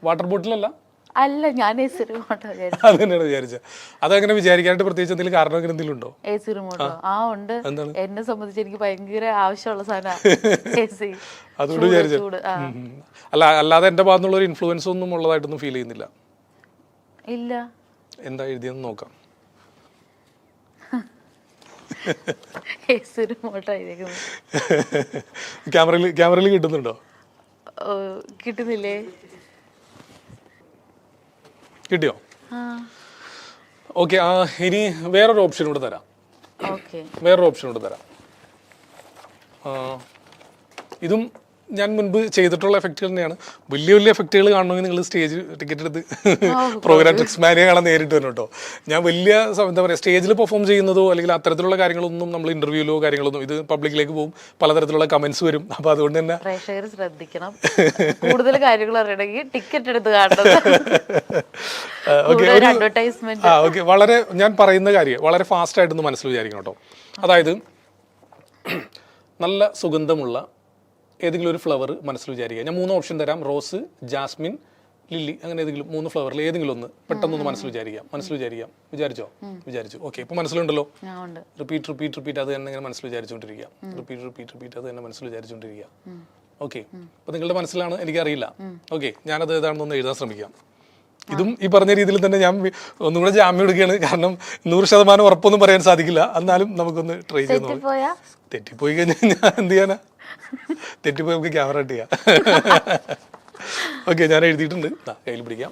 വാട്ടർ ബോട്ടിലല്ല? അല്ല, ഞാൻ AC റിമോട്ട് അത് തന്നെയാണ് വിചാരിച്ചത്. അതങ്ങനെ വിചാരിക്കാനായിട്ട് പ്രത്യേകിച്ച് എന്തെങ്കിലും കാരണം എന്തെങ്കിലും ഉണ്ടോ? AC റിമോട്ടോ? ഉണ്ട്. എന്നെ സംബന്ധിച്ച് എനിക്ക് ഭയങ്കര ആവശ്യമുള്ള സാധനം AC. അതുകൊണ്ട് വിചാരിച്ചു. അല്ലാതെ എന്റെ ഭാഗത്തുള്ള ഒരു ഇൻഫ്ലുവൻസ് ഒന്നും ഉള്ളതായിട്ടൊന്നും ഫീൽ ചെയ്യുന്നില്ല. ഇല്ല. എന്താ എഴുതിയെന്ന് നോക്കാം. AC റിമോട്ട് ആയിരിക്കുന്നു. ക്യാമറയിൽ കിട്ടുന്നുണ്ടോ? കിട്ടുന്നില്ലേ? കിട്ടിയോ? ഓക്കെ, ഇനി വേറൊരു ഓപ്ഷൻ കൂടെ തരാം. ഇതും ഞാൻ മുൻപ് ചെയ്തിട്ടുള്ള എഫക്റ്റുകൾ തന്നെയാണ്. വലിയ എഫക്റ്റുകൾ കാണണമെങ്കിൽ നിങ്ങൾ സ്റ്റേജ് ടിക്കറ്റ് എടുത്ത് പ്രോഗ്രാം ട്രിക്സ്മാനിയ കാണാൻ നേരിട്ട് വരും കേട്ടോ. ഞാൻ വലിയ എന്താ പറയുക, സ്റ്റേജിൽ പെർഫോം ചെയ്യുന്നതോ അല്ലെങ്കിൽ അത്തരത്തിലുള്ള കാര്യങ്ങളൊന്നും നമ്മൾ ഇന്റർവ്യൂലോ കാര്യങ്ങളൊന്നും, ഇത് പബ്ലിക്കിലേക്ക് പോകും, പലതരത്തിലുള്ള കമന്റ്സ് വരും. അപ്പൊ അതുകൊണ്ട് തന്നെ പ്രേക്ഷകർ ശ്രദ്ധിക്കണം. കൂടുതൽ കാര്യങ്ങൾ അറിയണമെങ്കിൽ ടിക്കറ്റ് എടുത്ത് കാണണം. ഓക്കെ, വളരെ ഞാൻ പറയുന്ന കാര്യം വളരെ ഫാസ്റ്റ് ആയിട്ടൊന്ന് മനസ്സിൽ വിചാരിക്കണം കേട്ടോ. അതായത് നല്ല സുഗന്ധമുള്ള ഏതെങ്കിലും ഒരു ഫ്ലവർ മനസ്സിൽ വിചാരിക്കുക. ഞാൻ 3 ഓപ്ഷൻ തരാം: റോസ്, ജാസ്മിൻ, ലില്ലി. അങ്ങനെ ഏതെങ്കിലും 3 ഫ്ലവറിൽ ഏതെങ്കിലും ഒന്ന് പെട്ടെന്നൊന്ന് മനസ്സിൽ വിചാരിക്കാം. വിചാരിച്ചു. ഓക്കെ, ഇപ്പൊ മനസ്സിലുണ്ടല്ലോ. റിപ്പീറ്റ് അത് തന്നെ ഇങ്ങനെ മനസ്സിൽ വിചാരിച്ചുകൊണ്ടിരിക്കുക. റിപ്പീറ്റ് അത് തന്നെ മനസ്സിൽ വിചാരിച്ചുകൊണ്ടിരിക്കുക. ഓക്കെ, അപ്പൊ നിങ്ങളുടെ മനസ്സിലാണ്, എനിക്കറിയില്ല. ഓക്കെ, ഞാനത് ഏതാണെന്നൊന്ന് എഴുതാൻ ശ്രമിക്കാം. ഇതും ഈ പറഞ്ഞ രീതിയിൽ തന്നെ ഞാൻ ഒന്നും കൂടെ ജാമ്യം എടുക്കുകയാണ്. കാരണം 100% ഉറപ്പൊന്നും പറയാൻ സാധിക്കില്ല. എന്നാലും നമുക്കൊന്ന് ട്രൈ ചെയ്ത് നോക്കാം. തെറ്റിപ്പോയി കഴിഞ്ഞാൽ ഞാൻ എന്ത് ചെയ്യാനാ? തെറ്റിപ്പോയി നമുക്ക് ക്യാമറ കട്ട് ചെയ്യാം. ഓക്കെ, ഞാൻ എഴുതിയിട്ടുണ്ട്, കയ്യിൽ പിടിക്കാം.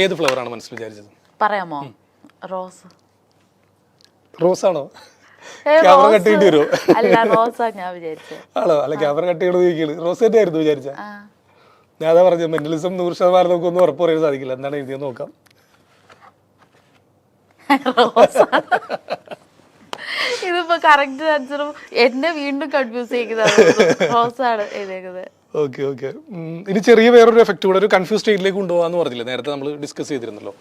ഏത് ഫ്ലവറാണ് മനസ്സിൽ വിചാരിച്ചത്? പറയാമോ? റോസാണോ? ക്യാമറ കട്ട് ചെയ്യേണ്ടി വരുമോ? ആണോ? അല്ല, ക്യാമറ കട്ട് ചെയ്യണമെന്ന് ചോദിക്കുകയാണ്. റോസ് തന്നെ ആയിരുന്നു വിചാരിച്ച? ഞാൻ അതാ പറഞ്ഞു, മെന്റലിസം 100% നമുക്കൊന്നും ഉറപ്പ് പറയാൻ സാധിക്കില്ല. എന്താണ് എഴുതിയെന്ന് നോക്കാം. ഇതിപ്പോ കറക്റ്റ് ആൻസറും എന്നെ വീണ്ടും കൺഫ്യൂസ് ചെയ്യിക്കുന്നത് റോസാണ് എഴുതിയേക്കുന്നത്. Okay okay. ഇനി ചെറിയ വേറൊരു എഫക്റ്റ് കൂടെ, ഒരു കൺഫ്യൂസ് സ്റ്റേറ്റിലേക്ക് കൊണ്ടുപോകാന്ന് പറഞ്ഞില്ലേ നേരത്തെ നമ്മൾ ഡിസ്കസ് ചെയ്തിരുന്നല്ലോ.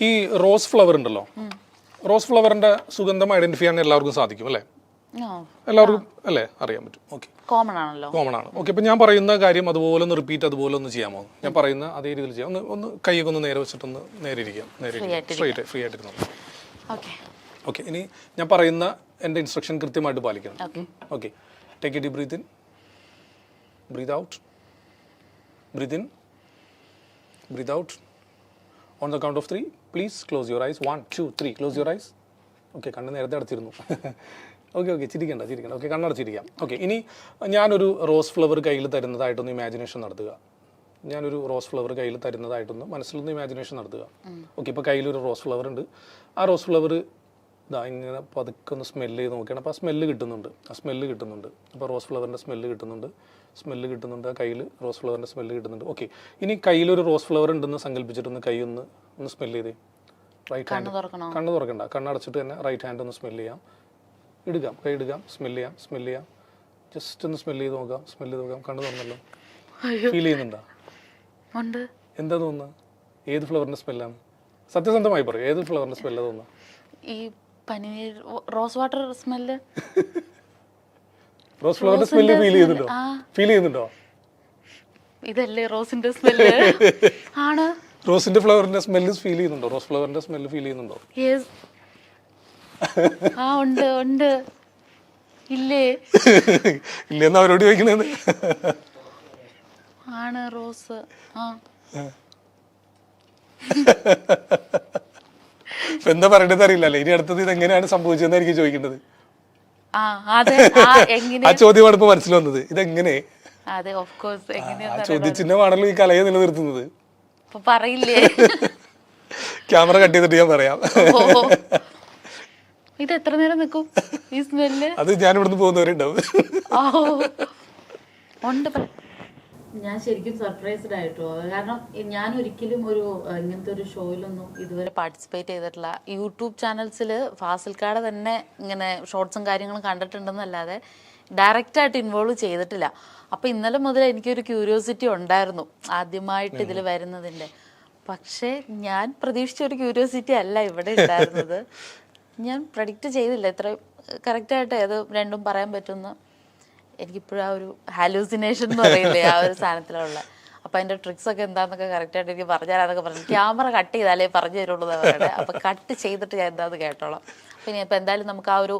ഈ റോസ് ഫ്ലവർ ഉണ്ടല്ലോ, റോസ് ഫ്ലവറിന്റെ സുഗന്ധം ഐഡന്റിഫൈ ചെയ്യാൻ എല്ലാവർക്കും സാധിക്കും അല്ലേ? എല്ലാവർക്കും അല്ലേ അറിയാൻ പറ്റും. ഓക്കെ, കോമൺ ആണല്ലോ. കോമൺ ആണ്. ഓക്കെ, ഇപ്പൊ ഞാൻ പറയുന്ന കാര്യം അതുപോലെ ഒന്ന് റിപ്പീറ്റ് അതുപോലെ ഒന്ന് ചെയ്യാമോ? ഞാൻ പറയുന്ന അതേ രീതിയിൽ ചെയ്യാം. ഒന്ന് കൈയൊക്കെ ഒന്ന് നേരെ വെച്ചിട്ടൊന്ന് നേരെ ഇരിക്കാം, സ്ട്രൈറ്റ് ഫ്രീ ആയിട്ടിരുന്നു. ഓക്കെ, ഇനി ഞാൻ പറയുന്ന എൻ്റെ ഇൻസ്ട്രക്ഷൻ കൃത്യമായിട്ട് പാലിക്കണം. Okay, take a deep breath in, breath out, breath in, breath out. On the count of 3 please close your eyes. 1 2 3 close your eyes. Okay, കണ്ണ് നേരത്തെ അടച്ചിരുന്നു. ഓക്കെ ഓക്കെ, ചിരിക്കണ്ട. ഓക്കെ, കണ്ണടച്ചിരിക്കാം. ഓക്കെ, ഇനി ഞാനൊരു റോസ് ഫ്ലവർ കയ്യിൽ തരുന്നതായിട്ടൊന്ന് ഇമാജിനേഷൻ നടത്തുക. ഞാനൊരു റോസ് ഫ്ലവർ കയ്യിൽ തരുന്നതായിട്ടൊന്ന് മനസ്സിലൊന്ന് ഇമാജിനേഷൻ നടത്തുക. ഓക്കെ, ഇപ്പോൾ കയ്യിലൊരു റോസ് ഫ്ലവർ ഉണ്ട്. ആ റോസ് ഫ്ലവർ ഇതാ ഇങ്ങനെ പതുക്കെ ഒന്ന് സ്മെല്ല് ചെയ്ത് നോക്കുകയാണ്. അപ്പോൾ ആ സ്മെല്ല് കിട്ടുന്നുണ്ട്. അപ്പോൾ റോസ് ഫ്ലവറിൻ്റെ സ്മെല്ല് കിട്ടുന്നുണ്ട്. ആ കയ്യിൽ റോസ് ഫ്ലവറിൻ്റെ സ്മെല്ല് കിട്ടുന്നുണ്ട്. ഓക്കെ, ഇനി കയ്യിലൊരു റോസ് ഫ്ലവർ ഉണ്ടെന്ന് സങ്കല്പിച്ചിട്ടൊന്ന് കൈ ഒന്ന് സ്മെല്ല് ചെയ്തേ. റൈറ്റ് ഹാൻഡ്, കണ്ണ് തുറക്കണ്ട, കണ്ണടച്ചിട്ട് തന്നെ റൈറ്റ് ഹാൻഡ് ഒന്ന് സ്മെല്ല് ചെയ്യാം. കൈ എടുക്കാം, സ്മെല്ല് ചെയ്യാം. ജസ്റ്റ് ഒന്ന് സ്മെല്ല് ചെയ്ത് നോക്കാം. കണ്ണ് തുറന്നല്ലോ. ഫീൽ ചെയ്യുന്നുണ്ടോ? എന്താ തോന്നുന്നത്? ഏത് ഫ്ലവറിന്റെ സ്മെല്ലാണ്? സത്യസന്ധമായി പറയും, ഏത് ഫ്ലവറിന്റെ സ്മെല്ലാ തോന്നുന്നത്? ഈ പനീർ റോസ് വാട്ടർ സ്മെല്ല്. റോസ് ഫ്ലവറിന്റെ സ്മെല്ല് ഫീൽ ചെയ്യുന്നുണ്ടോ? ഇതല്ലേ റോസിന്റെ സ്മെല്ല്? ആണ്. റോസിന്റെ ഫ്ലവറിന്റെ സ്മെല്ല് ഫീൽ ചെയ്യുന്നുണ്ടോ? റോസ് ഫ്ലവറിന്റെ സ്മെല്ല് ഫീൽ ചെയ്യുന്നുണ്ടോ? യെസ്. ഉണ്ട്. ഇല്ലെന്ന് അവരോട് ചോദിക്കുന്നത്. ആണ് റോസ്. എന്താ പറയേണ്ടത് അറിയില്ലല്ലേ. ഇനി അടുത്തത് ഇത് എങ്ങനെയാണ് സംഭവിച്ചതെന്നായിരിക്കും ചോദിക്കേണ്ടത്. ആ ചോദ്യമാണ് ഇപ്പൊ മനസ്സിൽ വന്നത്. ഇതെങ്ങനെ? ആ ചോദ്യചിഹ്നമാണല്ലോ ഈ കലയെ നിലനിർത്തുന്നത്. പറയില്ലേ? ക്യാമറ കട്ട് ചെയ്തിട്ട് ഞാൻ പറയാം. ഇത് എത്ര നേരം നിൽക്കും ഈ സ്മെല്ല്? അത് ഞാൻ ഇവിടുന്ന് പോകുന്നവരുണ്ടാവും. ഞാൻ ശരിക്കും സർപ്രൈസ്ഡ് ആയിട്ടോ. കാരണം ഞാൻ ഒരിക്കലും ഇങ്ങനത്തെ ഒരു ഷോയിലൊന്നും ഇതുവരെ പാർട്ടിസിപ്പേറ്റ് ചെയ്തിട്ടില്ല. യൂട്യൂബ് ചാനൽസിൽ ഫാസിൽക്കാടെ തന്നെ ഇങ്ങനെ ഷോർട്സും കാര്യങ്ങളും കണ്ടിട്ടുണ്ടെന്നല്ലാതെ ഡയറക്റ്റായിട്ട് ഇൻവോൾവ് ചെയ്തിട്ടില്ല. അപ്പോൾ ഇന്നലെ മുതൽ എനിക്കൊരു ക്യൂരിയോസിറ്റി ഉണ്ടായിരുന്നു ആദ്യമായിട്ട് ഇതിൽ വരുന്നതിൻ്റെ. പക്ഷേ ഞാൻ പ്രതീക്ഷിച്ച ഒരു ക്യൂരിയോസിറ്റി അല്ല ഇവിടെ ഉണ്ടായിരുന്നത്. ഞാൻ പ്രഡിക്റ്റ് ചെയ്തില്ല ഇത്ര കറക്റ്റായിട്ട് ഏത് രണ്ടും പറയാൻ പറ്റുമെന്ന്. എനിക്കിപ്പോഴും ആ ഒരു ഹാലൂസിനേഷൻ എന്ന് പറയില്ലേ, ആ ഒരു സാധനത്തിലുള്ള. അപ്പോൾ അതിൻ്റെ ട്രിക്സൊക്കെ എന്താണെന്നൊക്കെ കറക്റ്റായിട്ട് എനിക്ക് പറഞ്ഞുതരാന്നൊക്കെ പറഞ്ഞു. ക്യാമറ കട്ട് ചെയ്താലേ പറഞ്ഞു തരുള്ളൂ എന്നാണ് പറയുന്നത്. അപ്പോൾ കട്ട് ചെയ്തിട്ട് ഞാൻ എന്താണെന്ന് കേട്ടോളാം. പിന്നെ ഇപ്പോൾ എന്തായാലും നമുക്ക് ആ ഒരു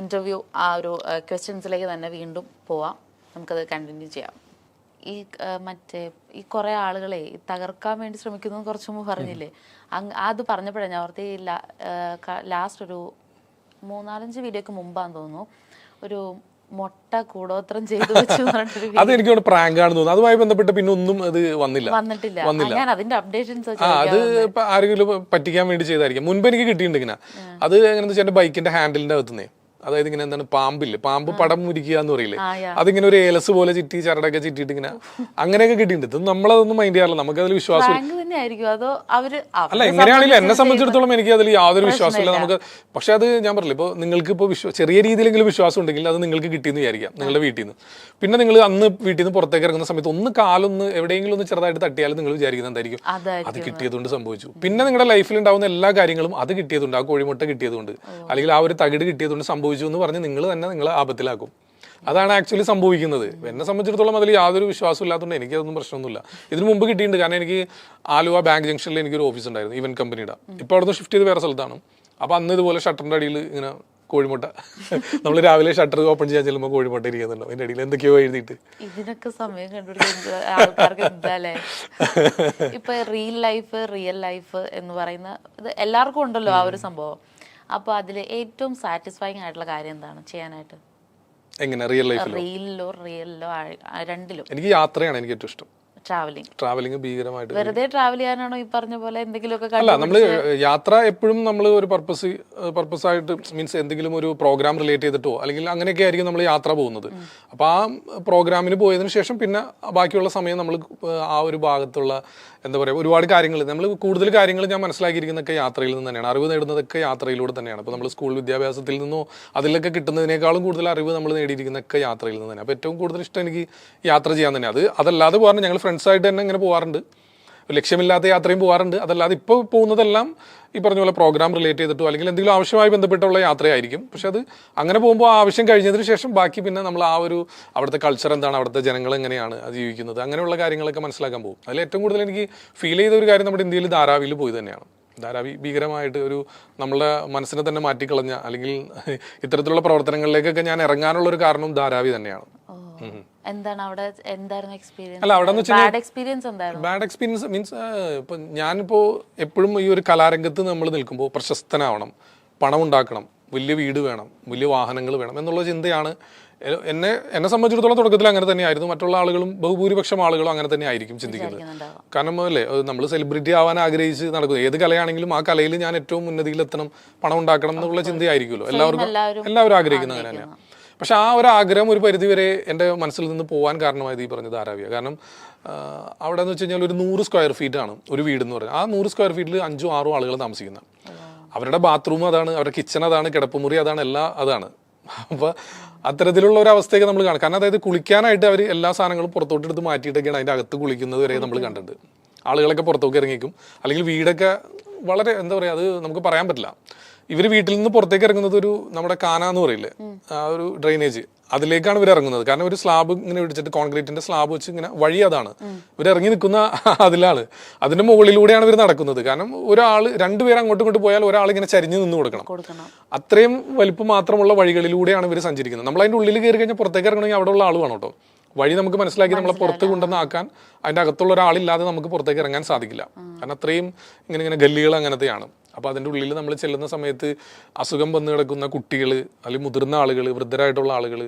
ഇൻ്റർവ്യൂ, ആ ഒരു ക്വസ്റ്റ്യൻസിലേക്ക് തന്നെ വീണ്ടും പോവാം. നമുക്കത് കണ്ടിന്യൂ ചെയ്യാം. ഈ കുറേ ആളുകളെ തകർക്കാൻ വേണ്ടി ശ്രമിക്കുന്നത് കുറച്ച് മുമ്പ് പറഞ്ഞില്ലേ, അത് പറഞ്ഞപ്പോഴാണ് ഞാൻ ഓർത്ത്. ലാസ്റ്റ് ഒരു 3-4 വീഡിയോക്ക് മുമ്പാന്ന് തോന്നുന്നു, ഒരു മുട്ട കൂടോത്രം ചെയ്തു വെച്ചു. അതെനിക്ക് പ്രാങ്ക് ആണെന്ന് തോന്നുന്നു. അതുമായി ബന്ധപ്പെട്ട് പിന്നെ ഒന്നും അത് വന്നിട്ടില്ല. ഞാൻ അതിന്റെ അപ്ഡേഷൻസ് അത് ഇപ്പൊ ആരെങ്കിലും പറ്റിക്കാൻ വേണ്ടി ചെയ്തായിരിക്കും. മുൻപ് എനിക്ക് കിട്ടിയിട്ടുണ്ട് ഇങ്ങനെ. അത് എങ്ങനെയാണെന്ന് വെച്ചാൽ ബൈക്കിന്റെ ഹാൻഡിലിന്റെ അകത്തുനിന്നേ, അതായത് ഇങ്ങനെ എന്താണ് പാമ്പ് പടം മുരിക്കുക എന്ന് പറയില്ലേ, അതിങ്ങനെ ഒരു ഏലസ് പോലെ ചുറ്റി ചരടൊക്കെ ചുറ്റിട്ട് ഇങ്ങനെ അങ്ങനെയൊക്കെ കിട്ടിയിട്ടുണ്ട്. ഇത് നമ്മളതൊന്നും മൈൻഡ് ചെയ്യാറില്ല, നമുക്ക് അതിൽ വിശ്വാസം അല്ല. എങ്ങനെയാണെങ്കിലും എന്നെ സംബന്ധിച്ചിടത്തോളം എനിക്ക് അതിൽ യാതൊരു വിശ്വാസമില്ല നമുക്ക്. പക്ഷെ അത് ഞാൻ പറഞ്ഞില്ല, ഇപ്പോൾ നിങ്ങൾക്ക് ഇപ്പോൾ ചെറിയ രീതിയിലെങ്കിലും വിശ്വാസം ഉണ്ടെങ്കിൽ അത് നിങ്ങൾക്ക് കിട്ടിയെന്ന് വിചാരിക്കാം നിങ്ങളുടെ വീട്ടിൽ നിന്ന്. പിന്നെ നിങ്ങൾ അന്ന് വീട്ടിൽ നിന്ന് പുറത്തേക്ക് ഇറങ്ങുന്ന സമയത്ത് ഒന്ന് കാലൊന്ന് എവിടെയെങ്കിലും ഒന്ന് ചെറുതായിട്ട് തട്ടിയാലും നിങ്ങൾ വിചാരിക്കുന്നത് എന്തായിരിക്കും, അത് കിട്ടിയതുകൊണ്ട് സംഭവിച്ചു. പിന്നെ നിങ്ങളുടെ ലൈഫിൽ ഉണ്ടാവുന്ന എല്ലാ കാര്യങ്ങളും അത് കിട്ടിയതുകൊണ്ട്, ആ കോഴിമുട്ട കിട്ടിയതുകൊണ്ട്, അല്ലെങ്കിൽ ആ ഒരു തകിട് കിട്ടിയതുകൊണ്ട് സംഭവിച്ചു എന്ന് പറഞ്ഞ് നിങ്ങൾ തന്നെ നിങ്ങളെ ആപത്തിലാക്കും. അതാണ് ആക്ച്വലി സംഭവിക്കുന്നത്. എന്നെ സംബന്ധിച്ചിടത്തോളം അതിൽ യാതൊരു വിശ്വാസം ഇല്ലാത്തതുകൊണ്ട് എനിക്കതൊന്നും പ്രശ്നമൊന്നുമില്ല. ഇതിന് മുമ്പ് കിട്ടിയിട്ടുണ്ട്. കാരണം എനിക്ക് ആലുവ ബാങ്ക് ജംഗ്ഷനിൽ എനിക്കൊരു ഓഫീസ് ഉണ്ടായിരുന്നു, ഇവന്റ് കമ്പനിയുടെ. ഇപ്പോൾ അവിടെ നിന്ന് ഷിഫ്റ്റ് ചെയ്ത് വേറെ സ്ഥലത്താണ്. അപ്പോൾ അന്ന് ഇതുപോലെ ഷട്ടറിൻ്റെ അടിയിൽ ഇങ്ങനെ കോഴിമുട്ട, നമ്മൾ രാവിലെ ഷട്ടർ ഓപ്പൺ ചെയ്യാൻ ചെല്ലുമ്പോൾ കോഴിമുട്ട ഇരിക്കുന്നുണ്ടോ അതിൻ്റെ അടിയിൽ എന്തൊക്കെയോ എഴുതിയിട്ട്. ഇതിനൊക്കെ സമയം കണ്ടുപിടിക്കുന്ന ആൾക്കാർക്ക് എന്താല്ലേ. ഇപ്പൊ റിയൽ ലൈഫ് എന്ന് പറയുന്ന ഇത് എല്ലാവർക്കും ഉണ്ടല്ലോ ആ ഒരു സംഭവം. അപ്പോൾ അതിൽ ഏറ്റവും സാറ്റിസ്ഫൈങ് ആയിട്ടുള്ള കാര്യം എന്താണ് ചെയ്യാനായിട്ട്? എങ്ങനെ റീലിലോ രണ്ടിലും? എനിക്ക് യാത്രയാണ് എനിക്ക് ഏറ്റവും ഇഷ്ടം. ട്രാവലിംഗ് ഭീകരമായിട്ട്. വെറുതെ ട്രാവൽ ചെയ്യാനാണോ ഈ പറഞ്ഞ പോലെ എന്തെങ്കിലുമൊക്കെ? അല്ല, നമ്മൾ യാത്ര എപ്പോഴും നമ്മൾ ഒരു പർപ്പസ് ആയിട്ട്, മീൻസ് എന്തെങ്കിലും ഒരു പ്രോഗ്രാം റിലേറ്റ് ചെയ്തിട്ടോ അല്ലെങ്കിൽ അങ്ങനെയൊക്കെ ആയിരിക്കും നമ്മൾ യാത്ര പോകുന്നത്. അപ്പോൾ ആ പ്രോഗ്രാമിന് പോയതിനു ശേഷം പിന്നെ ബാക്കിയുള്ള സമയം നമ്മൾ ആ ഒരു ഭാഗത്തുള്ള എന്താ പറയുക, ഒരുപാട് കാര്യങ്ങൾ നമ്മൾ കൂടുതൽ കാര്യങ്ങൾ ഞാൻ മനസ്സിലാക്കിയിരിക്കുന്നതൊക്കെ യാത്രയിൽ നിന്ന് തന്നെയാണ്. അറിവ് നേടുന്നതൊക്കെ യാത്രയിലൂടെ തന്നെയാണ്. അപ്പോൾ നമ്മൾ സ്കൂൾ വിദ്യാഭ്യാസത്തിൽ നിന്നോ അതിലൊക്കെ കിട്ടുന്നതിനേക്കാളും കൂടുതൽ അറിവ് നമ്മൾ നേടിയിരിക്കുന്നതൊക്കെ യാത്രയിൽ നിന്ന് തന്നെ. അപ്പോൾ ഏറ്റവും കൂടുതൽ ഇഷ്ടം എനിക്ക് യാത്ര ചെയ്യാൻ തന്നെ. അതല്ലാതെ പോകാറുണ്ട്, ഞങ്ങൾ ഫ്രണ്ട്സായിട്ട് തന്നെ ഇങ്ങനെ പോകാറുണ്ട്, ലക്ഷ്യമില്ലാത്ത യാത്രയും പോകാറുണ്ട്. അതല്ലാതെ ഇപ്പോൾ പോകുന്നതെല്ലാം ഈ പറഞ്ഞ പോലെ പ്രോഗ്രാം റിലേറ്റ് ചെയ്തിട്ടോ അല്ലെങ്കിൽ എന്തെങ്കിലും ആവശ്യമായി ബന്ധപ്പെട്ടുള്ള യാത്രയായിരിക്കും. പക്ഷെ അത് അങ്ങനെ പോകുമ്പോൾ ആ ആവശ്യം കഴിഞ്ഞതിന് ശേഷം ബാക്കി പിന്നെ നമ്മൾ ആ ഒരു അവിടുത്തെ കൾച്ചർ എന്താണ്, അവിടുത്തെ ജനങ്ങൾ എങ്ങനെയാണ് അത് ജീവിക്കുന്നത്, അങ്ങനെയുള്ള കാര്യങ്ങളൊക്കെ മനസ്സിലാക്കാൻ പോകും. അതിൽ ഏറ്റവും കൂടുതൽ എനിക്ക് ഫീൽ ചെയ്ത ഒരു കാര്യം നമ്മുടെ ഇന്ത്യയിൽ ധാരാവിയിൽ പോയി തന്നെയാണ്. ധാരാവി ഭീകരമായിട്ട് ഒരു നമ്മളുടെ മനസ്സിനെ തന്നെ മാറ്റിക്കളഞ്ഞ, അല്ലെങ്കിൽ ഇത്തരത്തിലുള്ള പ്രവർത്തനങ്ങളിലേക്കൊക്കെ ഞാൻ ഇറങ്ങാനുള്ള ഒരു കാരണം ധാരാവി തന്നെയാണ്. എന്താണ് അവിടെ എന്തായിരുന്നു എക്സ്പീരിയൻസ്? അല്ല, അവിടെ ബാഡ് എക്സ്പീരിയൻസ് എന്തായിരുന്നു? ബാഡ് എക്സ്പീരിയൻസ് മീൻസ് ഇപ്പം ഞാനിപ്പോൾ എപ്പോഴും ഈ ഒരു കലാരംഗത്ത് നമ്മൾ നിൽക്കുമ്പോൾ പ്രശസ്തനാവണം, പണം ഉണ്ടാക്കണം, വലിയ വീട് വേണം, വലിയ വാഹനങ്ങൾ വേണം എന്നുള്ള ചിന്തയാണ്. എന്നെ സംബന്ധിച്ചിടത്തോളം തുടക്കത്തിൽ അങ്ങനെ തന്നെയായിരുന്നു. മറ്റുള്ള ആളുകളും ബഹുഭൂരിപക്ഷം ആളുകളും അങ്ങനെ തന്നെ ആയിരിക്കും ചിന്തിക്കുന്നത്. കാരണം അല്ലേ, നമ്മൾ സെലിബ്രിറ്റി ആവാൻ ആഗ്രഹിച്ച് നടക്കുന്നത് ഏത് കലയാണെങ്കിലും ആ കലയിൽ ഞാൻ ഏറ്റവും ഉന്നതിയിലെത്തണം, പണം ഉണ്ടാക്കണം എന്നുള്ള ചിന്തയായിരിക്കുമല്ലോ എല്ലാവരും ആഗ്രഹിക്കുന്നത് അങ്ങനെ തന്നെയാണ്. പക്ഷെ ആ ഒരു ആഗ്രഹം ഒരു പരിധിവരെ എൻ്റെ മനസ്സിൽ നിന്ന് പോകാൻ കാരണമായത് ഈ പറഞ്ഞ ധാരാവിയാണ്. കാരണം അവിടെ എന്ന് വെച്ച് കഴിഞ്ഞാൽ ഒരു 100 സ്ക്വയർ ഫീറ്റ് ആണ് ഒരു വീടെന്ന് പറയുന്നത്. ആ 100 സ്ക്വയർ ഫീറ്റിൽ 5-6 ആളുകൾ താമസിക്കുന്നത്. അവരുടെ ബാത്റൂം അതാണ്, അവരുടെ കിച്ചൺ അതാണ്, കിടപ്പുമുറി അതാണ്, എല്ലാം അതാണ്. അപ്പോൾ അത്തരത്തിലുള്ള ഒരു അവസ്ഥയൊക്കെ നമ്മൾ കാണും. കാരണം അതായത് കുളിക്കാനായിട്ട് അവർ എല്ലാ സാധനങ്ങളും പുറത്തോട്ടെടുത്ത് മാറ്റിയിട്ടൊക്കെയാണ് അതിൻ്റെ അകത്ത് കുളിക്കുന്നത് വരെ നമ്മൾ കണ്ടിട്ടുണ്ട്. ആളുകളൊക്കെ പുറത്തേക്ക് ഇറങ്ങിക്കും, അല്ലെങ്കിൽ വീടൊക്കെ വളരെ എന്താ പറയുക, അത് നമുക്ക് പറയാൻ പറ്റില്ല. ഇവർ വീട്ടിൽ നിന്ന് പുറത്തേക്ക് ഇറങ്ങുന്നത് ഒരു നമ്മുടെ കാന എന്ന് പറയില്ലേ, ആ ഒരു ഡ്രെയിനേജ്, അതിലേക്കാണ് ഇവർ ഇറങ്ങുന്നത്. കാരണം ഒരു സ്ലാബ് ഇങ്ങനെ പിടിച്ചിട്ട് കോൺക്രീറ്റിന്റെ സ്ലാബ് വെച്ച് ഇങ്ങനെ വഴി അതാണ്, ഇവർ ഇറങ്ങി നിൽക്കുന്ന അതിലാണ്. അതിന്റെ മുകളിലൂടെയാണ് ഇവർ നടക്കുന്നത്. കാരണം രണ്ടുപേർ അങ്ങോട്ടും ഇങ്ങോട്ട് പോയാൽ ഒരാൾ ഇങ്ങനെ ചരിഞ്ഞ് നിന്ന് കൊടുക്കണം. അത്രയും വലിപ്പം മാത്രമുള്ള വഴികളിലൂടെയാണ് ഇവർ സഞ്ചരിക്കുന്നത്. നമ്മൾ അതിന്റെ ഉള്ളിൽ കയറി കഴിഞ്ഞാൽ പുറത്തേക്ക് ഇറങ്ങണമെങ്കിൽ അവിടെ ഉള്ള ആൾ വേണം കേട്ടോ. വഴി നമുക്ക് മനസ്സിലാക്കി നമ്മളെ പുറത്ത് കൊണ്ടുവന്നാക്കാൻ അതിന്റെ അകത്തുള്ള ഒരാളില്ലാതെ നമുക്ക് പുറത്തേക്ക് ഇറങ്ങാൻ സാധിക്കില്ല. കാരണം അത്രയും ഇങ്ങനെ ഗല്ലികൾ അങ്ങനത്തെയാണ്. അപ്പോൾ അതിൻ്റെ ഉള്ളിൽ നമ്മൾ ചെല്ലുന്ന സമയത്ത് അസുഖം വന്ന് കിടക്കുന്ന കുട്ടികൾ, അല്ലെങ്കിൽ മുതിർന്ന ആളുകൾ, വൃദ്ധരായിട്ടുള്ള ആളുകൾ,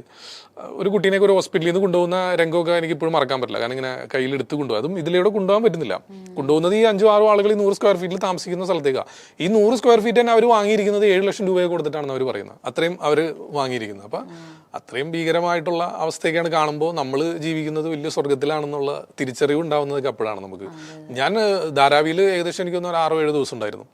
ഒരു കുട്ടീനെയൊക്കെ ഒരു ഹോസ്പിറ്റലിൽ നിന്ന് കൊണ്ടുപോകുന്ന രംഗമൊക്കെ എനിക്ക് ഇപ്പോഴും മറക്കാൻ പറ്റില്ല. കാരണം ഇങ്ങനെ കയ്യിലെടുത്ത് കൊണ്ടുപോകും. അതും ഇതിലൂടെ കൊണ്ടുപോകാൻ പറ്റുന്നില്ല. കൊണ്ടുപോകുന്നത് ഈ 5-6 ആളുകൾ ഈ 100 സ്ക്വയർ ഫീറ്റിൽ താമസിക്കുന്ന സ്ഥലത്തേക്കാണ്. ഈ 100 സ്ക്വയർ ഫീറ്റ് തന്നെ അവർ വാങ്ങിയിരിക്കുന്നത് 7 ലക്ഷം രൂപയെ കൊടുത്തിട്ടാണെന്ന് അവർ പറയുന്നത്. അത്രയും അവർ വാങ്ങിയിരിക്കുന്നത്. അപ്പം അത്രയും ഭീകരമായിട്ടുള്ള അവസ്ഥയൊക്കെയാണ് കാണുമ്പോൾ നമ്മൾ ജീവിക്കുന്നത് വലിയ സ്വർഗത്തിലാണെന്നുള്ള തിരിച്ചറിവ് ഉണ്ടാവുന്നതൊക്കെ അപ്പോഴാണ് നമുക്ക്. ഞാൻ ധാരാവിയിൽ ഏകദേശം എനിക്കൊന്ന് ഒരു 6-7 ദിവസം ഉണ്ടായിരുന്നു.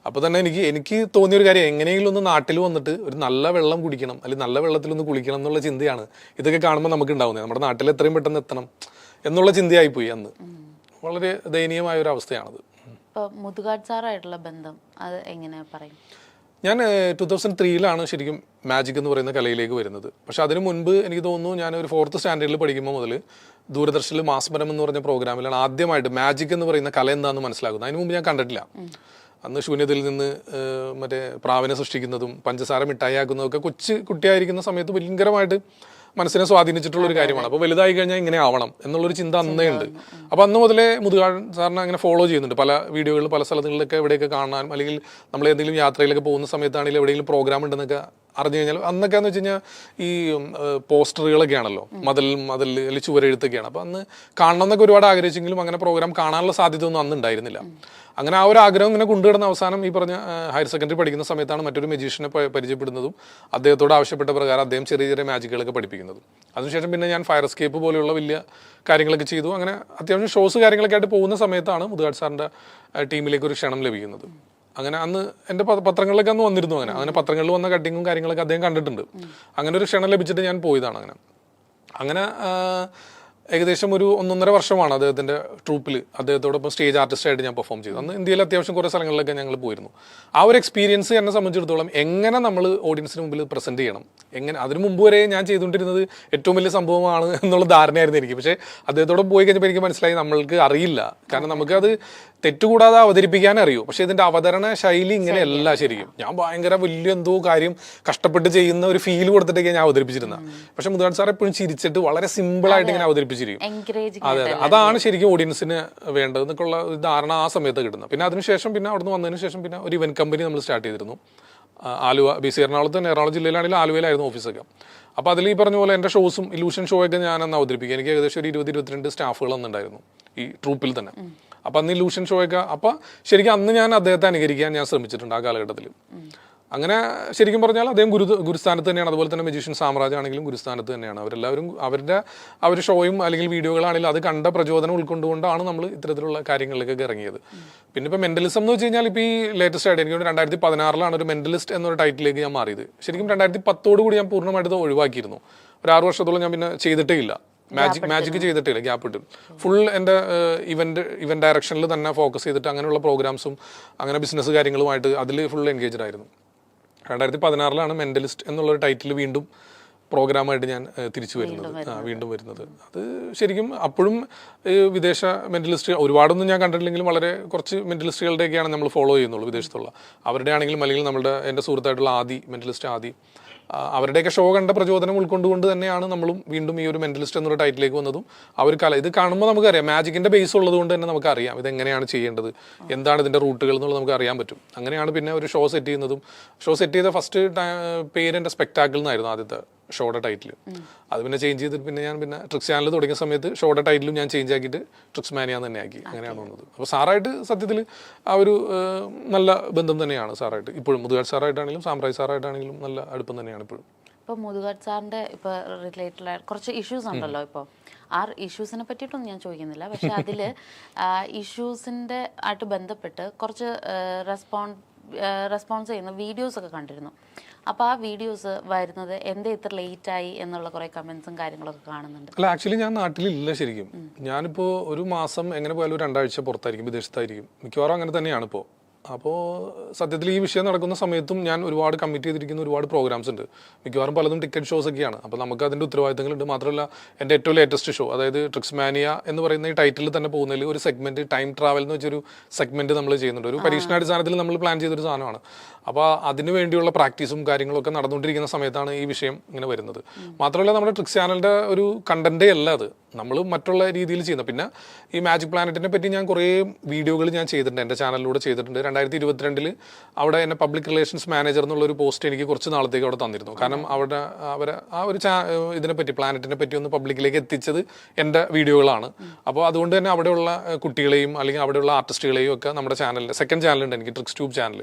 അപ്പോൾ തന്നെ എനിക്ക് തോന്നിയൊരു കാര്യം, എങ്ങനെയെങ്കിലും ഒന്ന് നാട്ടിൽ വന്നിട്ട് ഒരു നല്ല വെള്ളം കുടിക്കണം, അല്ലെങ്കിൽ നല്ല വെള്ളത്തിലൊന്ന് കുളിക്കണം എന്നുള്ള ചിന്തയാണ് ഇതൊക്കെ കാണുമ്പോൾ നമുക്ക് ഉണ്ടാവുന്നത്. നമ്മുടെ നാട്ടിൽ എത്രയും പെട്ടെന്ന് എത്തണം എന്നുള്ള ചിന്തയായിപ്പോയി അന്ന്. വളരെ ദയനീയമായ ഒരു അവസ്ഥയാണത്. ഇപ്പോൾ മുതുകാട് സാറായിട്ടുള്ള ബന്ധം അത് എങ്ങനെ പറയും? ഞാൻ 2003 ശരിക്കും മാജിക് എന്ന് പറയുന്ന കലയിലേക്ക് വരുന്നത്. പക്ഷെ അതിന് മുൻപ് എനിക്ക് തോന്നുന്നു ഞാൻ ഒരു 4th സ്റ്റാൻഡേർഡിൽ പഠിക്കുമ്പോൾ മുതൽ ദൂരദർശനിൽ മാസ്മരം എന്ന് പറഞ്ഞ പ്രോഗ്രാമിലാണ് ആദ്യമായിട്ട് മാജിക് എന്ന് പറയുന്ന കല എന്താണെന്ന് മനസ്സിലാക്കുന്നത്. അതിന് മുമ്പ് ഞാൻ കണ്ടിട്ടില്ല. അന്ന് ശൂന്യതയിൽ നിന്ന് മറ്റേ പ്രാവിനെ സൃഷ്ടിക്കുന്നതും പഞ്ചസാര മിഠായിയാക്കുന്നതും ഒക്കെ കുട്ടിയായിരിക്കുന്ന സമയത്ത് ഭയങ്കരമായിട്ട് മനസ്സിനെ സ്വാധീനിച്ചിട്ടുള്ള ഒരു കാര്യമാണ്. അപ്പോൾ വലുതായി കഴിഞ്ഞാൽ ഇങ്ങനെ ആവണം എന്നുള്ളൊരു ചിന്ത അന്നേ ഉണ്ട്. അപ്പോൾ അന്ന് മുതലേ മുതുകാട് സാറിനെ അങ്ങനെ ഫോളോ ചെയ്യുന്നുണ്ട്. പല വീഡിയോകളിൽ പല സ്ഥലങ്ങളിലൊക്കെ എവിടെയൊക്കെ കാണാൻ, അല്ലെങ്കിൽ നമ്മൾ ഏതെങ്കിലും യാത്രയിലൊക്കെ പോകുന്ന സമയത്താണെങ്കിലും എവിടെയെങ്കിലും പ്രോഗ്രാം ഉണ്ടെന്നൊക്കെ അറിഞ്ഞു കഴിഞ്ഞാൽ, അന്നൊക്കെ എന്ന് വെച്ച് കഴിഞ്ഞാൽ ഈ പോസ്റ്ററുകളൊക്കെ ആണല്ലോ, മതിൽ അല്ലെങ്കിൽ ചുവരെഴുത്തൊക്കെയാണ്. അപ്പോൾ അന്ന് കാണണം എന്നൊക്കെ ഒരുപാട് ആഗ്രഹിച്ചെങ്കിലും അങ്ങനെ പ്രോഗ്രാം കാണാനുള്ള സാധ്യത ഒന്നും അന്ന് ഉണ്ടായിരുന്നില്ല. അങ്ങനെ ആ ഒരു ആഗ്രഹം ഇങ്ങനെ കൊണ്ടുകിടന്ന അവസാനം ഈ പറഞ്ഞ ഹയർ സെക്കൻഡറി പഠിക്കുന്ന സമയത്താണ് മറ്റൊരു മജീഷ്യനെ പരിചയപ്പെടുന്നതും അദ്ദേഹത്തോട് ആവശ്യപ്പെട്ട പ്രകാരം അദ്ദേഹം ചെറിയ ചെറിയ മാജിക്കുകളൊക്കെ പഠിപ്പിക്കുന്നതും. അതിനുശേഷം പിന്നെ ഞാൻ ഫയർ എസ്കേപ്പ് പോലെയുള്ള വലിയ കാര്യങ്ങളൊക്കെ ചെയ്തു. അങ്ങനെ അത്യാവശ്യം ഷോസ് കാര്യങ്ങളൊക്കെ ആയിട്ട് പോകുന്ന സമയത്താണ് മുതുകാട് സാറിൻ്റെ ടീമിലേക്ക് ഒരു ക്ഷണം ലഭിക്കുന്നത്. അങ്ങനെ അന്ന് എൻ്റെ പത്രങ്ങളിലൊക്കെ അന്ന് വന്നിരുന്നു. അങ്ങനെ പത്രങ്ങളിൽ വന്ന കട്ടിങ്ങും കാര്യങ്ങളൊക്കെ അദ്ദേഹം കണ്ടിട്ടുണ്ട്. അങ്ങനെ ഒരു ക്ഷണം ലഭിച്ചിട്ട് ഞാൻ പോയതാണ്. അങ്ങനെ ഏകദേശം ഒരു 1.5 വർഷമാണ് അദ്ദേഹത്തിൻ്റെ ട്രൂപ്പിൽ അദ്ദേഹത്തോടൊപ്പം സ്റ്റേജ് ആർട്ടിസ്റ്റായിട്ട് ഞാൻ പെർഫോം ചെയ്തു. അന്ന് ഇന്ത്യയിൽ അത്യാവശ്യം കുറേ സ്ഥലങ്ങളിലൊക്കെ ഞങ്ങൾ പോയിരുന്നു. ആ ഒരു എക്സ്പീരിയൻസ് എന്നെ സംബന്ധിച്ചിടത്തോളം എങ്ങനെ നമ്മൾ ഓഡിയൻസിന് മുമ്പിൽ പ്രസൻറ്റ് ചെയ്യണം, അതിനു മുമ്പ് വരെ ഞാൻ ചെയ്തുകൊണ്ടിരുന്നത് ഏറ്റവും വലിയ സംഭവമാണ് എന്നുള്ള ധാരണയായിരുന്നു എനിക്ക്. പക്ഷേ അദ്ദേഹത്തോടെ പോയി കഴിഞ്ഞപ്പോൾ എനിക്ക് മനസ്സിലായി നമ്മൾക്ക് അറിയില്ല. കാരണം നമുക്കത് തെറ്റുകൂടാതെ അവതരിപ്പിക്കാൻ അറിയൂ, പക്ഷെ ഇതിന്റെ അവതരണ ശൈലി ഇങ്ങനെയല്ല. ശരിക്കും ഞാൻ ഭയങ്കര വലിയ എന്തോ കാര്യം കഷ്ടപ്പെട്ട് ചെയ്യുന്ന ഒരു ഫീൽ കൊടുത്തിട്ടൊക്കെ ഞാൻ അവതരിപ്പിച്ചിരുന്നത്. പക്ഷെ മുതുകാട് സാർ എപ്പോഴും ചിരിച്ചിട്ട് വളരെ സിമ്പിൾ ആയിട്ട് ഇങ്ങനെ അവതരിപ്പിച്ചിരിക്കും. അതെ, അതാണ് ശരിക്കും ഓഡിയൻസിന് വേണ്ടത് എന്നൊക്കെയുള്ള ഒരു ധാരണ ആ സമയത്ത് കിട്ടുന്നത്. പിന്നെ അതിനുശേഷം പിന്നെ അവിടുന്ന് വന്നതിന് ശേഷം പിന്നെ ഒരു ഇവന്റ് കമ്പനി നമ്മൾ സ്റ്റാർട്ട് ചെയ്തിരുന്നു. ആലുവ BC എറണാകുളത്ത് തന്നെ, എറണാകുളം ജില്ലയിലാണെങ്കിലും ആലുവയിലായിരുന്നു ഓഫീസൊക്കെ. അപ്പോൾ അതിൽ ഈ പറഞ്ഞ പോലെ എൻ്റെ ഷോസും ഇലൂഷൻ ഷോ ഒക്കെ ഞാനന്ന് അവതരിപ്പിക്കുക. എനിക്ക് ഏകദേശം ഒരു 20-22 സ്റ്റാഫുകൾ അന്നുണ്ടായിരുന്നു ഈ ട്രൂപ്പിൽ തന്നെ. അപ്പം അന്ന് ഇലൂഷൻ ഷോ ഒക്കെ, അപ്പം ശരിക്കും അന്ന് ഞാൻ അദ്ദേഹത്തെ അനുകരിക്കാൻ ഞാൻ ശ്രമിച്ചിട്ടുണ്ട് ആ കാലഘട്ടത്തിൽ. അങ്ങനെ ശരിക്കും പറഞ്ഞാൽ അദ്ദേഹം ഗുരുസ്ഥാനത്ത് തന്നെയാണ്. അതുപോലെ തന്നെ മജീഷ്യൻ സാമ്രാജ്യം ആണെങ്കിലും ഗുരുസ്ഥാനത്ത് തന്നെയാണ്. അവരെല്ലാവരും അവരുടെ ഷോയും അല്ലെങ്കിൽ വീഡിയോകളാണെങ്കിലും അത് കണ്ട പ്രചോദനം ഉൾക്കൊണ്ടുകൊണ്ടാണ് നമ്മൾ ഇത്തരത്തിലുള്ള കാര്യങ്ങളിലേക്കൊക്കെ ഇറങ്ങിയത്. പിന്നെ ഇപ്പോൾ മെന്റലിസം എന്ന് വെച്ച് കഴിഞ്ഞാൽ ഇപ്പോൾ ഈ ലേറ്റസ്റ്റ് ആയിട്ട് എനിക്ക് 2016 ഒരു മെന്റലിസ്റ്റ് എന്നൊരു ടൈറ്റിലേക്ക് ഞാൻ മാറിയത്. ശരിക്കും 2010 കൂടി ഞാൻ പൂർണ്ണമായിട്ട് ഒഴിവാക്കിയിരുന്നു. ഒരു 6 വർഷത്തോളം ഞാൻ പിന്നെ ചെയ്തിട്ടേ ഇല്ല. മാജിക് ചെയ്തിട്ടില്ല, ഗ്യാപ്പ് ഇട്ടു. ഫുൾ എൻ്റെ ഇവന്റ് ഡയറക്ഷനിൽ തന്നെ ഫോക്കസ് ചെയ്തിട്ട് അങ്ങനെയുള്ള പ്രോഗ്രാംസും അങ്ങനെ ബിസിനസ് കാര്യങ്ങളുമായിട്ട് അതിൽ ഫുൾ എൻഗേജ്ഡ് ആയിരുന്നു. 2016 മെന്റലിസ്റ്റ് എന്നുള്ളൊരു ടൈറ്റിൽ വീണ്ടും പ്രോഗ്രാമായിട്ട് ഞാൻ വീണ്ടും വരുന്നത്. അത് ശരിക്കും അപ്പോഴും വിദേശ മെന്റലിസ്റ്റ് ഒരുപാടൊന്നും ഞാൻ കണ്ടിട്ടില്ലെങ്കിലും വളരെ കുറച്ച് മെന്റലിസ്റ്റുകളുടെയൊക്കെയാണ് നമ്മൾ ഫോളോ ചെയ്യുന്നുള്ളൂ വിദേശത്തുള്ള. അവരുടെ ആണെങ്കിലും അല്ലെങ്കിൽ എൻ്റെ സുഹൃത്തായിട്ടുള്ള മെന്റലിസ്റ്റ് ആദി, അവരുടെയൊക്കെ ഷോ കണ്ട പ്രചോദനം ഉൾക്കൊണ്ടുകൊണ്ട് തന്നെയാണ് നമ്മളും വീണ്ടും ഈ ഒരു മെന്റലിസ്റ്റ് എന്നുള്ള ടൈറ്റിലേക്ക് വന്നതും. ഇത് കാണുമ്പോൾ നമുക്കറിയാം മാജിക്കിന്റെ ബേസ് ഉള്ളത് കൊണ്ട് തന്നെ നമുക്കറിയാം ഇതെങ്ങനെയാണ് ചെയ്യേണ്ടത്, എന്താണ് ഇതിന്റെ റൂട്ടുകൾ എന്നുള്ളത് നമുക്ക് അറിയാൻ പറ്റും. അങ്ങനെയാണ് പിന്നെ ഒരു ഷോ സെറ്റ് ചെയ്യുന്നതും. ഷോ സെറ്റ് ചെയ്ത ഫസ്റ്റ് പേര് എൻ്റെ സ്പെക്ടാക്കിൾ എന്നായിരുന്നു ആദ്യത്തെ ഷോയുടെ ടൈറ്റിൽ. അത് പിന്നെ ചേഞ്ച് ചെയ്തിട്ട് പിന്നെ ഞാൻ ട്രിക്സ് ചാനൽ തുടങ്ങിയ സമയത്ത് ഷോയുടെ ടൈറ്റിലും ഞാൻ ചേഞ്ച് ആക്കിയിട്ട് ട്രിക്സ് മാനിയ തന്നെ ആക്കി. അങ്ങനെയാണ് വന്നത്. അപ്പോൾ സാറായിട്ട് സത്യത്തിൽ ആ ഒരു നല്ല ബന്ധം തന്നെയാണ് സാറായിട്ട് ഇപ്പോഴും. മുതുകാട് സാറായിട്ടാണെങ്കിലും സാമ്രാജ് സാറായിട്ടാണെങ്കിലും നല്ല അടുപ്പം തന്നെയാണ് ഇപ്പോഴും. ഇപ്പോൾ മുതുകാട് സാറിൻ്റെ ഇപ്പോൾ റിലേറ്റഡ് കുറച്ച് ഇഷ്യൂസ് ഉണ്ടല്ലോ. ഇപ്പോൾ ആ ഇഷ്യൂസിനെ പറ്റിയിട്ടൊന്നും ഞാൻ ചോദിക്കുന്നില്ല, പക്ഷെ അതിൽ ഇഷ്യൂസിൻ്റെ ആയിട്ട് ബന്ധപ്പെട്ട് കുറച്ച് റെസ്പോൺസ് ചെയ്യുന്ന വീഡിയോസ് ഒക്കെ കണ്ടിരുന്നു. അപ്പോൾ ആ വീഡിയോസ് വരുന്നത് എന്തേ ഇത്ര ലേറ്റായി എന്നുള്ള കുറേ കമൻസും കാര്യങ്ങളൊക്കെ കാണുന്നുണ്ട്. അല്ല, ആക്ച്വലി ഞാൻ നാട്ടിലില്ല. ശരിക്കും ഞാനിപ്പോൾ ഒരു മാസം എങ്ങനെ പോയാലും 2 ആഴ്ച പുറത്തായിരിക്കും, വിദേശത്തായിരിക്കും. മിക്കവാറും അങ്ങനെ തന്നെയാണ് ഇപ്പോൾ. അപ്പോൾ സത്യത്തിൽ ഈ വിഷയം നടക്കുന്ന സമയത്തും ഞാൻ ഒരുപാട് കമ്മിറ്റ് ചെയ്തിരിക്കുന്ന ഒരുപാട് പ്രോഗ്രാംസ് ഉണ്ട്. മിക്കവാറും പലതും ടിക്കറ്റ് ഷോസ് ഒക്കെയാണ്. അപ്പോൾ നമുക്ക് അതിൻ്റെ ഉത്തരവാദിത്തങ്ങളുണ്ട്. മാത്രമല്ല എൻ്റെ ഏറ്റവും ലേറ്റസ്റ്റ് ഷോ, അതായത് ട്രിക്സ് മാനിയ എന്ന് പറയുന്ന ഈ ടൈറ്റിൽ തന്നെ പോകുന്നതിൽ ഒരു സെഗ്മെന്റ് ടൈം ട്രാവൽ എന്ന് വെച്ചൊരു സെഗ്മെന്റ് നമ്മൾ ചെയ്യുന്നുണ്ട്. ഒരു പരീക്ഷണാടിസ്ഥാനത്തിൽ നമ്മൾ പ്ലാൻ ചെയ്തൊരു സാധനമാണ്. അപ്പോൾ അതിന് വേണ്ടിയുള്ള പ്രാക്ടീസും കാര്യങ്ങളൊക്കെ നടന്നുകൊണ്ടിരിക്കുന്ന സമയത്താണ് ഈ വിഷയം ഇങ്ങനെ വരുന്നത്. മാത്രമല്ല നമ്മുടെ ട്രിക്സ് ചാനലിൻ്റെ ഒരു കണ്ടന്റേ അല്ല അത്, നമ്മൾ മറ്റുള്ള രീതിയിൽ ചെയ്യുന്നത്. പിന്നെ ഈ മാജിക് പ്ലാനറ്റിനെ പറ്റി ഞാൻ കുറേ വീഡിയോകൾ ഞാൻ ചെയ്തിട്ടുണ്ട്, എൻ്റെ ചാനലിലൂടെ ചെയ്തിട്ടുണ്ട്. 2022 അവിടെ എന്നെ പബ്ലിക് റിലേഷൻസ് മാനേജർ എന്നുള്ളൊരു പോസ്റ്റ് എനിക്ക് കുറച്ച് നാളത്തേക്ക് അവിടെ തന്നിരുന്നു. കാരണം അവരെ ആ ഒരു ഇതിനെപ്പറ്റി പ്ലാനറ്റിനെ പറ്റി ഒന്ന് പബ്ലിക്കിലേക്ക് എത്തിച്ചത് എൻ്റെ വീഡിയോകളാണ്. അപ്പോൾ അതുകൊണ്ട് തന്നെ അവിടെയുള്ള കുട്ടികളെയും അല്ലെങ്കിൽ അവിടെയുള്ള ആർട്ടിസ്റ്റുകളെയും ഒക്കെ നമ്മുടെ ചാനലിൽ സെക്കൻഡ് ചാനലുണ്ട് എനിക്ക്, ട്രിക്സ് ട്യൂബ് ചാനൽ.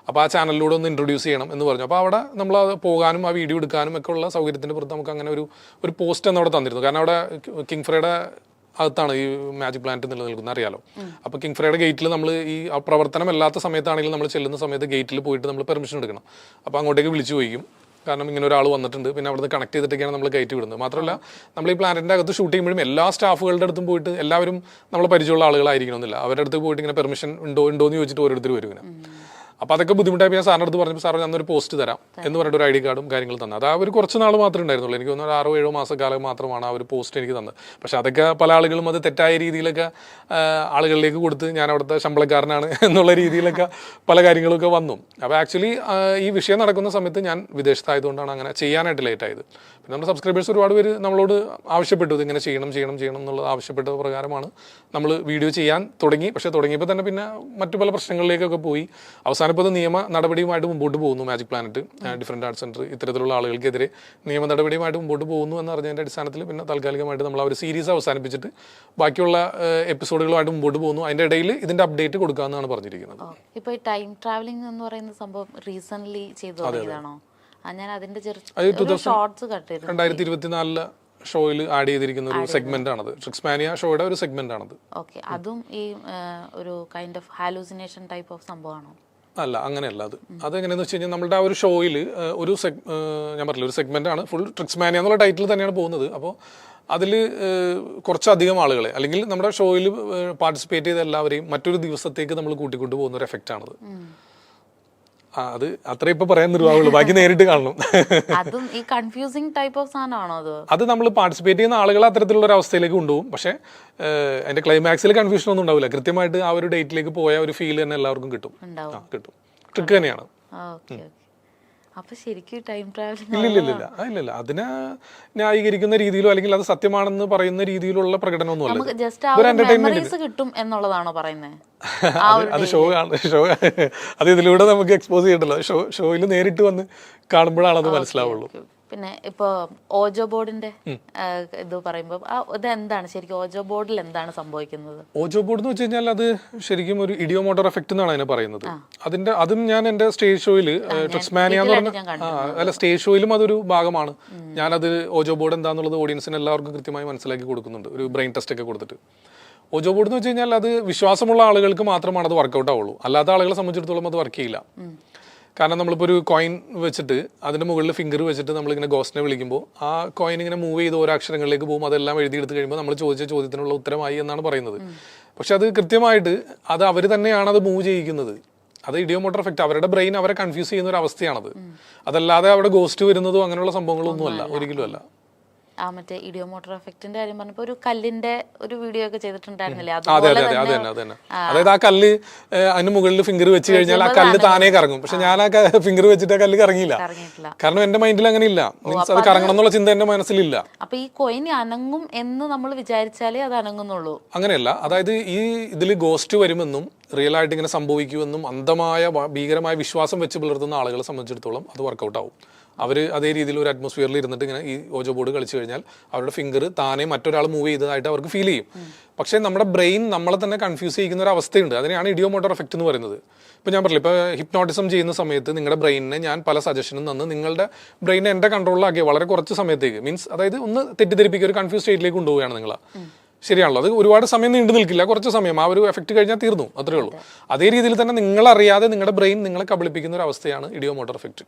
അപ്പോൾ ആ ചാനലിലൂടെ ഒന്ന് ഇൻട്രൊഡ്യൂസ് ചെയ്യണം എന്ന് പറഞ്ഞു. അപ്പോൾ അവിടെ നമ്മൾ പോകാനും ആ വീഡിയോ എടുക്കാനും ഒക്കെ ഉള്ള സൗകര്യത്തിൻ്റെ പുറത്ത് നമുക്ക് അങ്ങനെ ഒരു പോസ്റ്റ് എന്ന് അവിടെ തന്നിരുന്നു. കാരണം അവിടെ കിങ് ഫ്രൈയുടെ അകത്താണ് ഈ മാജിക് പ്ലാനറ്റ് നിലനിൽക്കുന്നത്, അറിയാലോ. അപ്പോൾ കിങ് ഫ്രൈയുടെ ഗേറ്റിൽ നമ്മൾ ഈ പ്രവർത്തനം അല്ലാത്ത സമയത്താണെങ്കിലും നമ്മൾ ചെല്ലുന്ന സമയത്ത് ഗേറ്റിൽ പോയിട്ട് നമ്മൾ പെർമിഷൻ എടുക്കണം. അപ്പോൾ അങ്ങോട്ടേക്ക് വിളിച്ചു ചോദിക്കും, കാരണം ഇങ്ങനെ ഒരാൾ വന്നിട്ടുണ്ട്. പിന്നെ അവിടുന്ന് കണക്ട് ചെയ്തിട്ടൊക്കെയാണ് നമ്മൾ കയറ്റി വിടുന്നത്. മാത്രമല്ല നമ്മൾ ഈ പ്ലാനറ്റിൻ്റെ അകത്ത് ഷൂട്ട് ചെയ്യുമ്പോഴും എല്ലാ സ്റ്റാഫുകളുടെ അടുത്തും പോയിട്ട് എല്ലാവരും നമ്മൾ പരിചയമുള്ള ആളുകളായിരിക്കണമെന്നില്ല. അവരുടെ അടുത്ത് പോയിട്ട് ഇങ്ങനെ പെർമിഷൻ ഉണ്ടോ എന്ന് ചോദിച്ചിട്ട് ഓരോരുത്തർ വരും ഇങ്ങനെ. അപ്പോൾ അതൊക്കെ ബുദ്ധിമുട്ടായി ഞാൻ സാറിൻ്റെ അടുത്ത് പറഞ്ഞപ്പോൾ സാറ് ഞാനൊരു പോസ്റ്റ് തരാം എന്ന് പറഞ്ഞിട്ട് ഒരു ID കാർഡും കാര്യങ്ങളും തന്നെ. അത് ആ ഒരു കുറച്ച് നാൾ മാത്രമേ ഉണ്ടായിരുന്നുള്ളൂ. എനിക്ക് തോന്നുന്നു 6-7 മാസക്കാലം മാത്രമാണ് ആ ഒരു പോസ്റ്റ് എനിക്ക് തന്നത്. പക്ഷെ അതൊക്കെ പല ആളുകളും അത് തെറ്റായ രീതിയിലൊക്കെ ആളുകളിലേക്ക് കൊടുത്ത് ഞാൻ അവിടുത്തെ ശമ്പളക്കാരനാണ് എന്നുള്ള രീതിയിലൊക്കെ പല കാര്യങ്ങളൊക്കെ വന്നു. അപ്പോൾ ആക്ച്വലി ഈ വിഷയം നടക്കുന്ന സമയത്ത് ഞാൻ വിദേശത്തായതുകൊണ്ടാണ് അങ്ങനെ ചെയ്യാനായിട്ട് ലേറ്റായത്. പിന്നെ നമ്മുടെ സബ്സ്ക്രൈബേഴ്സ് ഒരുപാട് പേര് നമ്മളോട് ആവശ്യപ്പെട്ടു ഇങ്ങനെ ചെയ്യണം എന്നുള്ളത് ആവശ്യപ്പെട്ട പ്രകാരമാണ് നമ്മൾ വീഡിയോ ചെയ്യാൻ തുടങ്ങി. പക്ഷേ തുടങ്ങിയപ്പോൾ തന്നെ പിന്നെ മറ്റു പല പ്രശ്നങ്ങളിലേക്കൊക്കെ പോയി. അവസാനം ഇപ്പോൾ നിയമ നടപടിയുമായിട്ട് മുമ്പോട്ട് പോകുന്നു. Magic planet, different art centre ഇത്തരത്തിലുള്ള ആളുകൾക്കെതിരെ നിയമ നടപടിയുമായിട്ട് മുമ്പോട്ട് പോകുന്നു എന്നറിഞ്ഞതിൻ്റെ അടിസ്ഥാനത്തിൽ പിന്നെ താൽക്കാലികമായിട്ട് നമ്മൾ ആ ഒരു സീരീസ് അവസാനിപ്പിച്ചിട്ട് ബാക്കിയുള്ള എപ്പിസോഡുകളുമായിട്ട് മുമ്പോട്ട് പോകുന്നു. അതിൻ്റെ ഇടയിൽ ഇതിൻ്റെ അപ്ഡേറ്റ് കൊടുക്കാമെന്നാണ് പറഞ്ഞിരിക്കുന്നത്. ഇപ്പോൾ ഈ ടൈം ട്രാവലിംഗ് എന്ന് പറയുന്ന സംഭവം റീസെൻ്റ്ലി ചെയ്തു തുടങ്ങിയതാണോ? ഞാൻ അതിൻ്റെ ഷോർട്സ് കട്ട് ചെയ്തു. 2024 ഷോയിൽ ആഡ് ചെയ്തിരിക്കുന്ന ഒരു സെഗ്മെന്റ് ആണത്. ട്രിക്സ് മാനിയ ഷോയുടെ ഒരു സെഗ്മെന്റ് ആണത്. ഓക്കെ, അതും ഈ ഒരു kind of hallucination type of സംഭവമാണോ? അല്ല, അങ്ങനെയല്ല. അതെങ്ങനെയാണെന്ന് വെച്ച് കഴിഞ്ഞാൽ നമ്മുടെ ആ ഒരു ഷോയിൽ ഞാൻ പറഞ്ഞില്ല ഒരു സെഗ്മെന്റ് ആണ്. ഫുൾ ട്രിക്സ് മാനിയ എന്നുള്ള ടൈറ്റിൽ തന്നെയാണ് പോകുന്നത്. അപ്പോൾ അതിൽ കുറച്ചധികം ആളുകളെ അല്ലെങ്കിൽ നമ്മുടെ ഷോയിൽ പാർട്ടിസിപ്പേറ്റ് ചെയ്ത എല്ലാവരെയും മറ്റൊരു ദിവസത്തേക്ക് നമ്മൾ കൂട്ടിക്കൊണ്ടു പോകുന്ന ഒരു എഫക്റ്റാണത്. അത് അത്ര ഇപ്പൊ പറയാൻ നിർവാഹുള്ളൂ, ബാക്കി നേരിട്ട് കാണണം. അതും ഈ കൺഫ്യൂസിംഗ് ടൈപ്പ് ഓഫ് സാധനമാണോ അത് നമ്മൾ പാർട്ടിസിപ്പേറ്റ് ചെയ്യുന്ന ആളുകളെ അത്തരത്തിലുള്ള ഒരു അവസ്ഥയിലേക്ക് കൊണ്ടുപോകും. പക്ഷേ അതിന്റെ ക്ലൈമാക്സിൽ കൺഫ്യൂഷൻ ഒന്നും ഉണ്ടാവില്ല. കൃത്യമായിട്ട് ആ ഒരു ഡേറ്റിലേക്ക് പോയ ഒരു ഫീൽ തന്നെ എല്ലാവർക്കും കിട്ടും. ട്രിക്ക് തന്നെയാണ്. അപ്പൊ ശരിക്കും ടൈം ട്രാവലിംഗ് ഇല്ല അതിനെ ന്യായീകരിക്കുന്ന രീതിയിലോ അല്ലെങ്കിൽ അത് സത്യമാണെന്ന് പറയുന്ന രീതിയിലുള്ള പ്രകടനമൊന്നുമല്ല. കിട്ടും എന്നുള്ളതാണോ പറയുന്നത്? അത് ഷോ അത് ഇതിലൂടെ നമുക്ക് എക്സ്പോസ് ചെയ്യണ്ടല്ലോ. ഷോയിൽ നേരിട്ട് വന്ന് കാണുമ്പോഴാണ് അത് മനസ്സിലാവുള്ളൂ. പിന്നെ ഇപ്പോൾ ഓജോ ബോർഡിന്റെ ഇത് പറയുമ്പോൾ ഇത് എന്താണ് ശരിക്കും ഓജോ ബോർഡിൽ എന്താണ് സംഭവിക്കുന്നത്? ഓജോ ബോർഡ് എന്ന് വെച്ച് കഴിഞ്ഞാൽ അത് ശരിക്കും ഒരു ഇഡിയോ മോട്ടോർ എഫക്ട് എന്നാണ് അതിനെ പറയുന്നത്. അതും ഞാൻ എൻ്റെ സ്റ്റേജ് ഷോയിൽ ട്രിക്സ്മാനിയ എന്ന് പറഞ്ഞ അല്ല സ്റ്റേജ് ഷോയിലും അതൊരു ഭാഗമാണ്. ഞാനത് ഓജോ ബോർഡ് എന്താണെന്നുള്ളത് ഓഡിയൻസിന് എല്ലാവർക്കും കൃത്യമായി മനസ്സിലാക്കി കൊടുക്കുന്നുണ്ട്, ഒരു ബ്രെയിൻ ടെസ്റ്റ് ഒക്കെ കൊടുത്തിട്ട്. ഓജോ ബോർഡ് എന്ന് വെച്ച് കഴിഞ്ഞാൽ അത് വിശ്വാസമുള്ള ആളുകൾക്ക് മാത്രമാണ് അത് വർക്കൗട്ട് ആവുള്ളൂ. അല്ലാത്ത ആളുകളെ സംബന്ധിച്ചിടത്തോളം അത് വർക്ക് ചെയ്യില്ല. കാരണം നമ്മളിപ്പോൾ ഒരു കോയിൻ വെച്ചിട്ട് അതിൻ്റെ മുകളിൽ ഫിംഗർ വെച്ചിട്ട് നമ്മളിങ്ങനെ ഗോസ്റ്റിനെ വിളിക്കുമ്പോൾ ആ കോയിൻ ഇങ്ങനെ മൂവ് ചെയ്ത് ഓരോ അക്ഷരങ്ങളിലേക്ക് പോകും. അതെല്ലാം എഴുതിയെടുത്ത് കഴിയുമ്പോൾ നമ്മൾ ചോദിച്ച ചോദ്യത്തിനുള്ള ഉത്തരമായി എന്നാണ് പറയുന്നത്. പക്ഷെ അത് കൃത്യമായിട്ട് അത് അവർ തന്നെയാണ് അത് മൂവ് ചെയ്യിക്കുന്നത്. അത് ഇഡിയോ മോട്ടോർ എഫക്റ്റ്, അവരുടെ ബ്രെയിൻ അവരെ കൺഫ്യൂസ് ചെയ്യുന്ന ഒരു അവസ്ഥയാണത്. അതല്ലാതെ അവിടെ ഗോസ്റ്റ് വരുന്നതോ അങ്ങനെയുള്ള സംഭവങ്ങളൊന്നും അല്ല, ഒരിക്കലും അല്ല. മറ്റേ ഇഡിയോ മോട്ടോർ എഫക്റ്റിന്റെ കാര്യം പറഞ്ഞപ്പോ ഒരു കല്ലിന്റെ ഒരു വീഡിയോ ഒക്കെ ചെയ്തിട്ടുണ്ടായിരുന്നില്ലേ? അതായത് ആ കല്ല് അതിന് മുകളിൽ ഫിംഗർ വെച്ച് കഴിഞ്ഞാൽ ആ കല്ല് താനേ കറങ്ങും. പക്ഷെ ഞാൻ ആ ഫിംഗർ വെച്ചിട്ട് ആ കല്ല് കറങ്ങിയില്ല. കാരണം എന്റെ മൈൻഡിൽ അങ്ങനെ ഇല്ല. മീൻസ് അത് കറങ്ങണം എന്നുള്ള ചിന്ത എന്റെ മനസ്സിലില്ല. അപ്പൊ ഈ കോയിൻ അനങ്ങും എന്ന് നമ്മൾ വിചാരിച്ചാലേ അത് അനങ്ങുന്നുള്ളൂ. അങ്ങനെയല്ല. അതായത് ഈ ഇതിൽ ഗോസ്റ്റ് വരുമെന്നും റിയൽ ആയിട്ട് ഇങ്ങനെ സംഭവിക്കുമെന്നും അന്ധമായ ഭീകരമായ വിശ്വാസം വെച്ച് പുലർത്തുന്ന ആളുകളെ സംബന്ധിച്ചിടത്തോളം അത് വർക്കൗട്ട് ആവും. അവർ അതേ രീതിയിൽ ഒരു അറ്റ്മോസ്ഫിയറിൽ ഇരുന്നിട്ട് ഇങ്ങനെ ഈ ഓജോ ബോർഡ് കളിച്ചു കഴിഞ്ഞാൽ അവരുടെ ഫിംഗർ താനെ മറ്റൊരാൾ മൂവ് ചെയ്തതായിട്ട് അവർക്ക് ഫീൽ ചെയ്യും. പക്ഷേ നമ്മുടെ ബ്രെയിൻ നമ്മളെ തന്നെ കൺഫ്യൂസ് ചെയ്യുന്ന ഒരു അവസ്ഥയുണ്ട്. അതിനെയാണ് ഇഡിയോ മോട്ടോർ എഫക്റ്റ് എന്ന് പറയുന്നത്. ഇപ്പോൾ ഞാൻ പറഞ്ഞില്ല, ഇപ്പോൾ ഹിപ്നോട്ടിസം ചെയ്യുന്ന സമയത്ത് നിങ്ങളുടെ ബ്രെയിനിനെ ഞാൻ പല സജഷനും തന്ന് നിങ്ങളുടെ ബ്രെയിനെ എൻ്റെ കൺട്രോളിലാക്കിയ വളരെ കുറച്ച് സമയത്തേക്ക്, മീൻസ് അതായത് ഒന്ന് തെറ്റിദ്ധരിപ്പിക്കുക, ഒരു കൺഫ്യൂസ് സ്റ്റേറ്റിലേക്ക് കൊണ്ടുപോവുകയാണ് നിങ്ങളെ. ശരിയാണല്ലോ, അത് ഒരുപാട് സമയം നീണ്ടു നിൽക്കില്ല, കുറച്ച് സമയം, ആ ഒരു എഫക്റ്റ് കഴിഞ്ഞാൽ തീർന്നു, അത്രേ ഉള്ളൂ. അതേ രീതിയിൽ തന്നെ നിങ്ങളറിയാതെ നിങ്ങളുടെ ബ്രെയിൻ നിങ്ങളെ കബളിപ്പിക്കുന്ന ഒരു അവസ്ഥയാണ് ഇഡിയോ മോട്ടോർ എഫക്റ്റ്.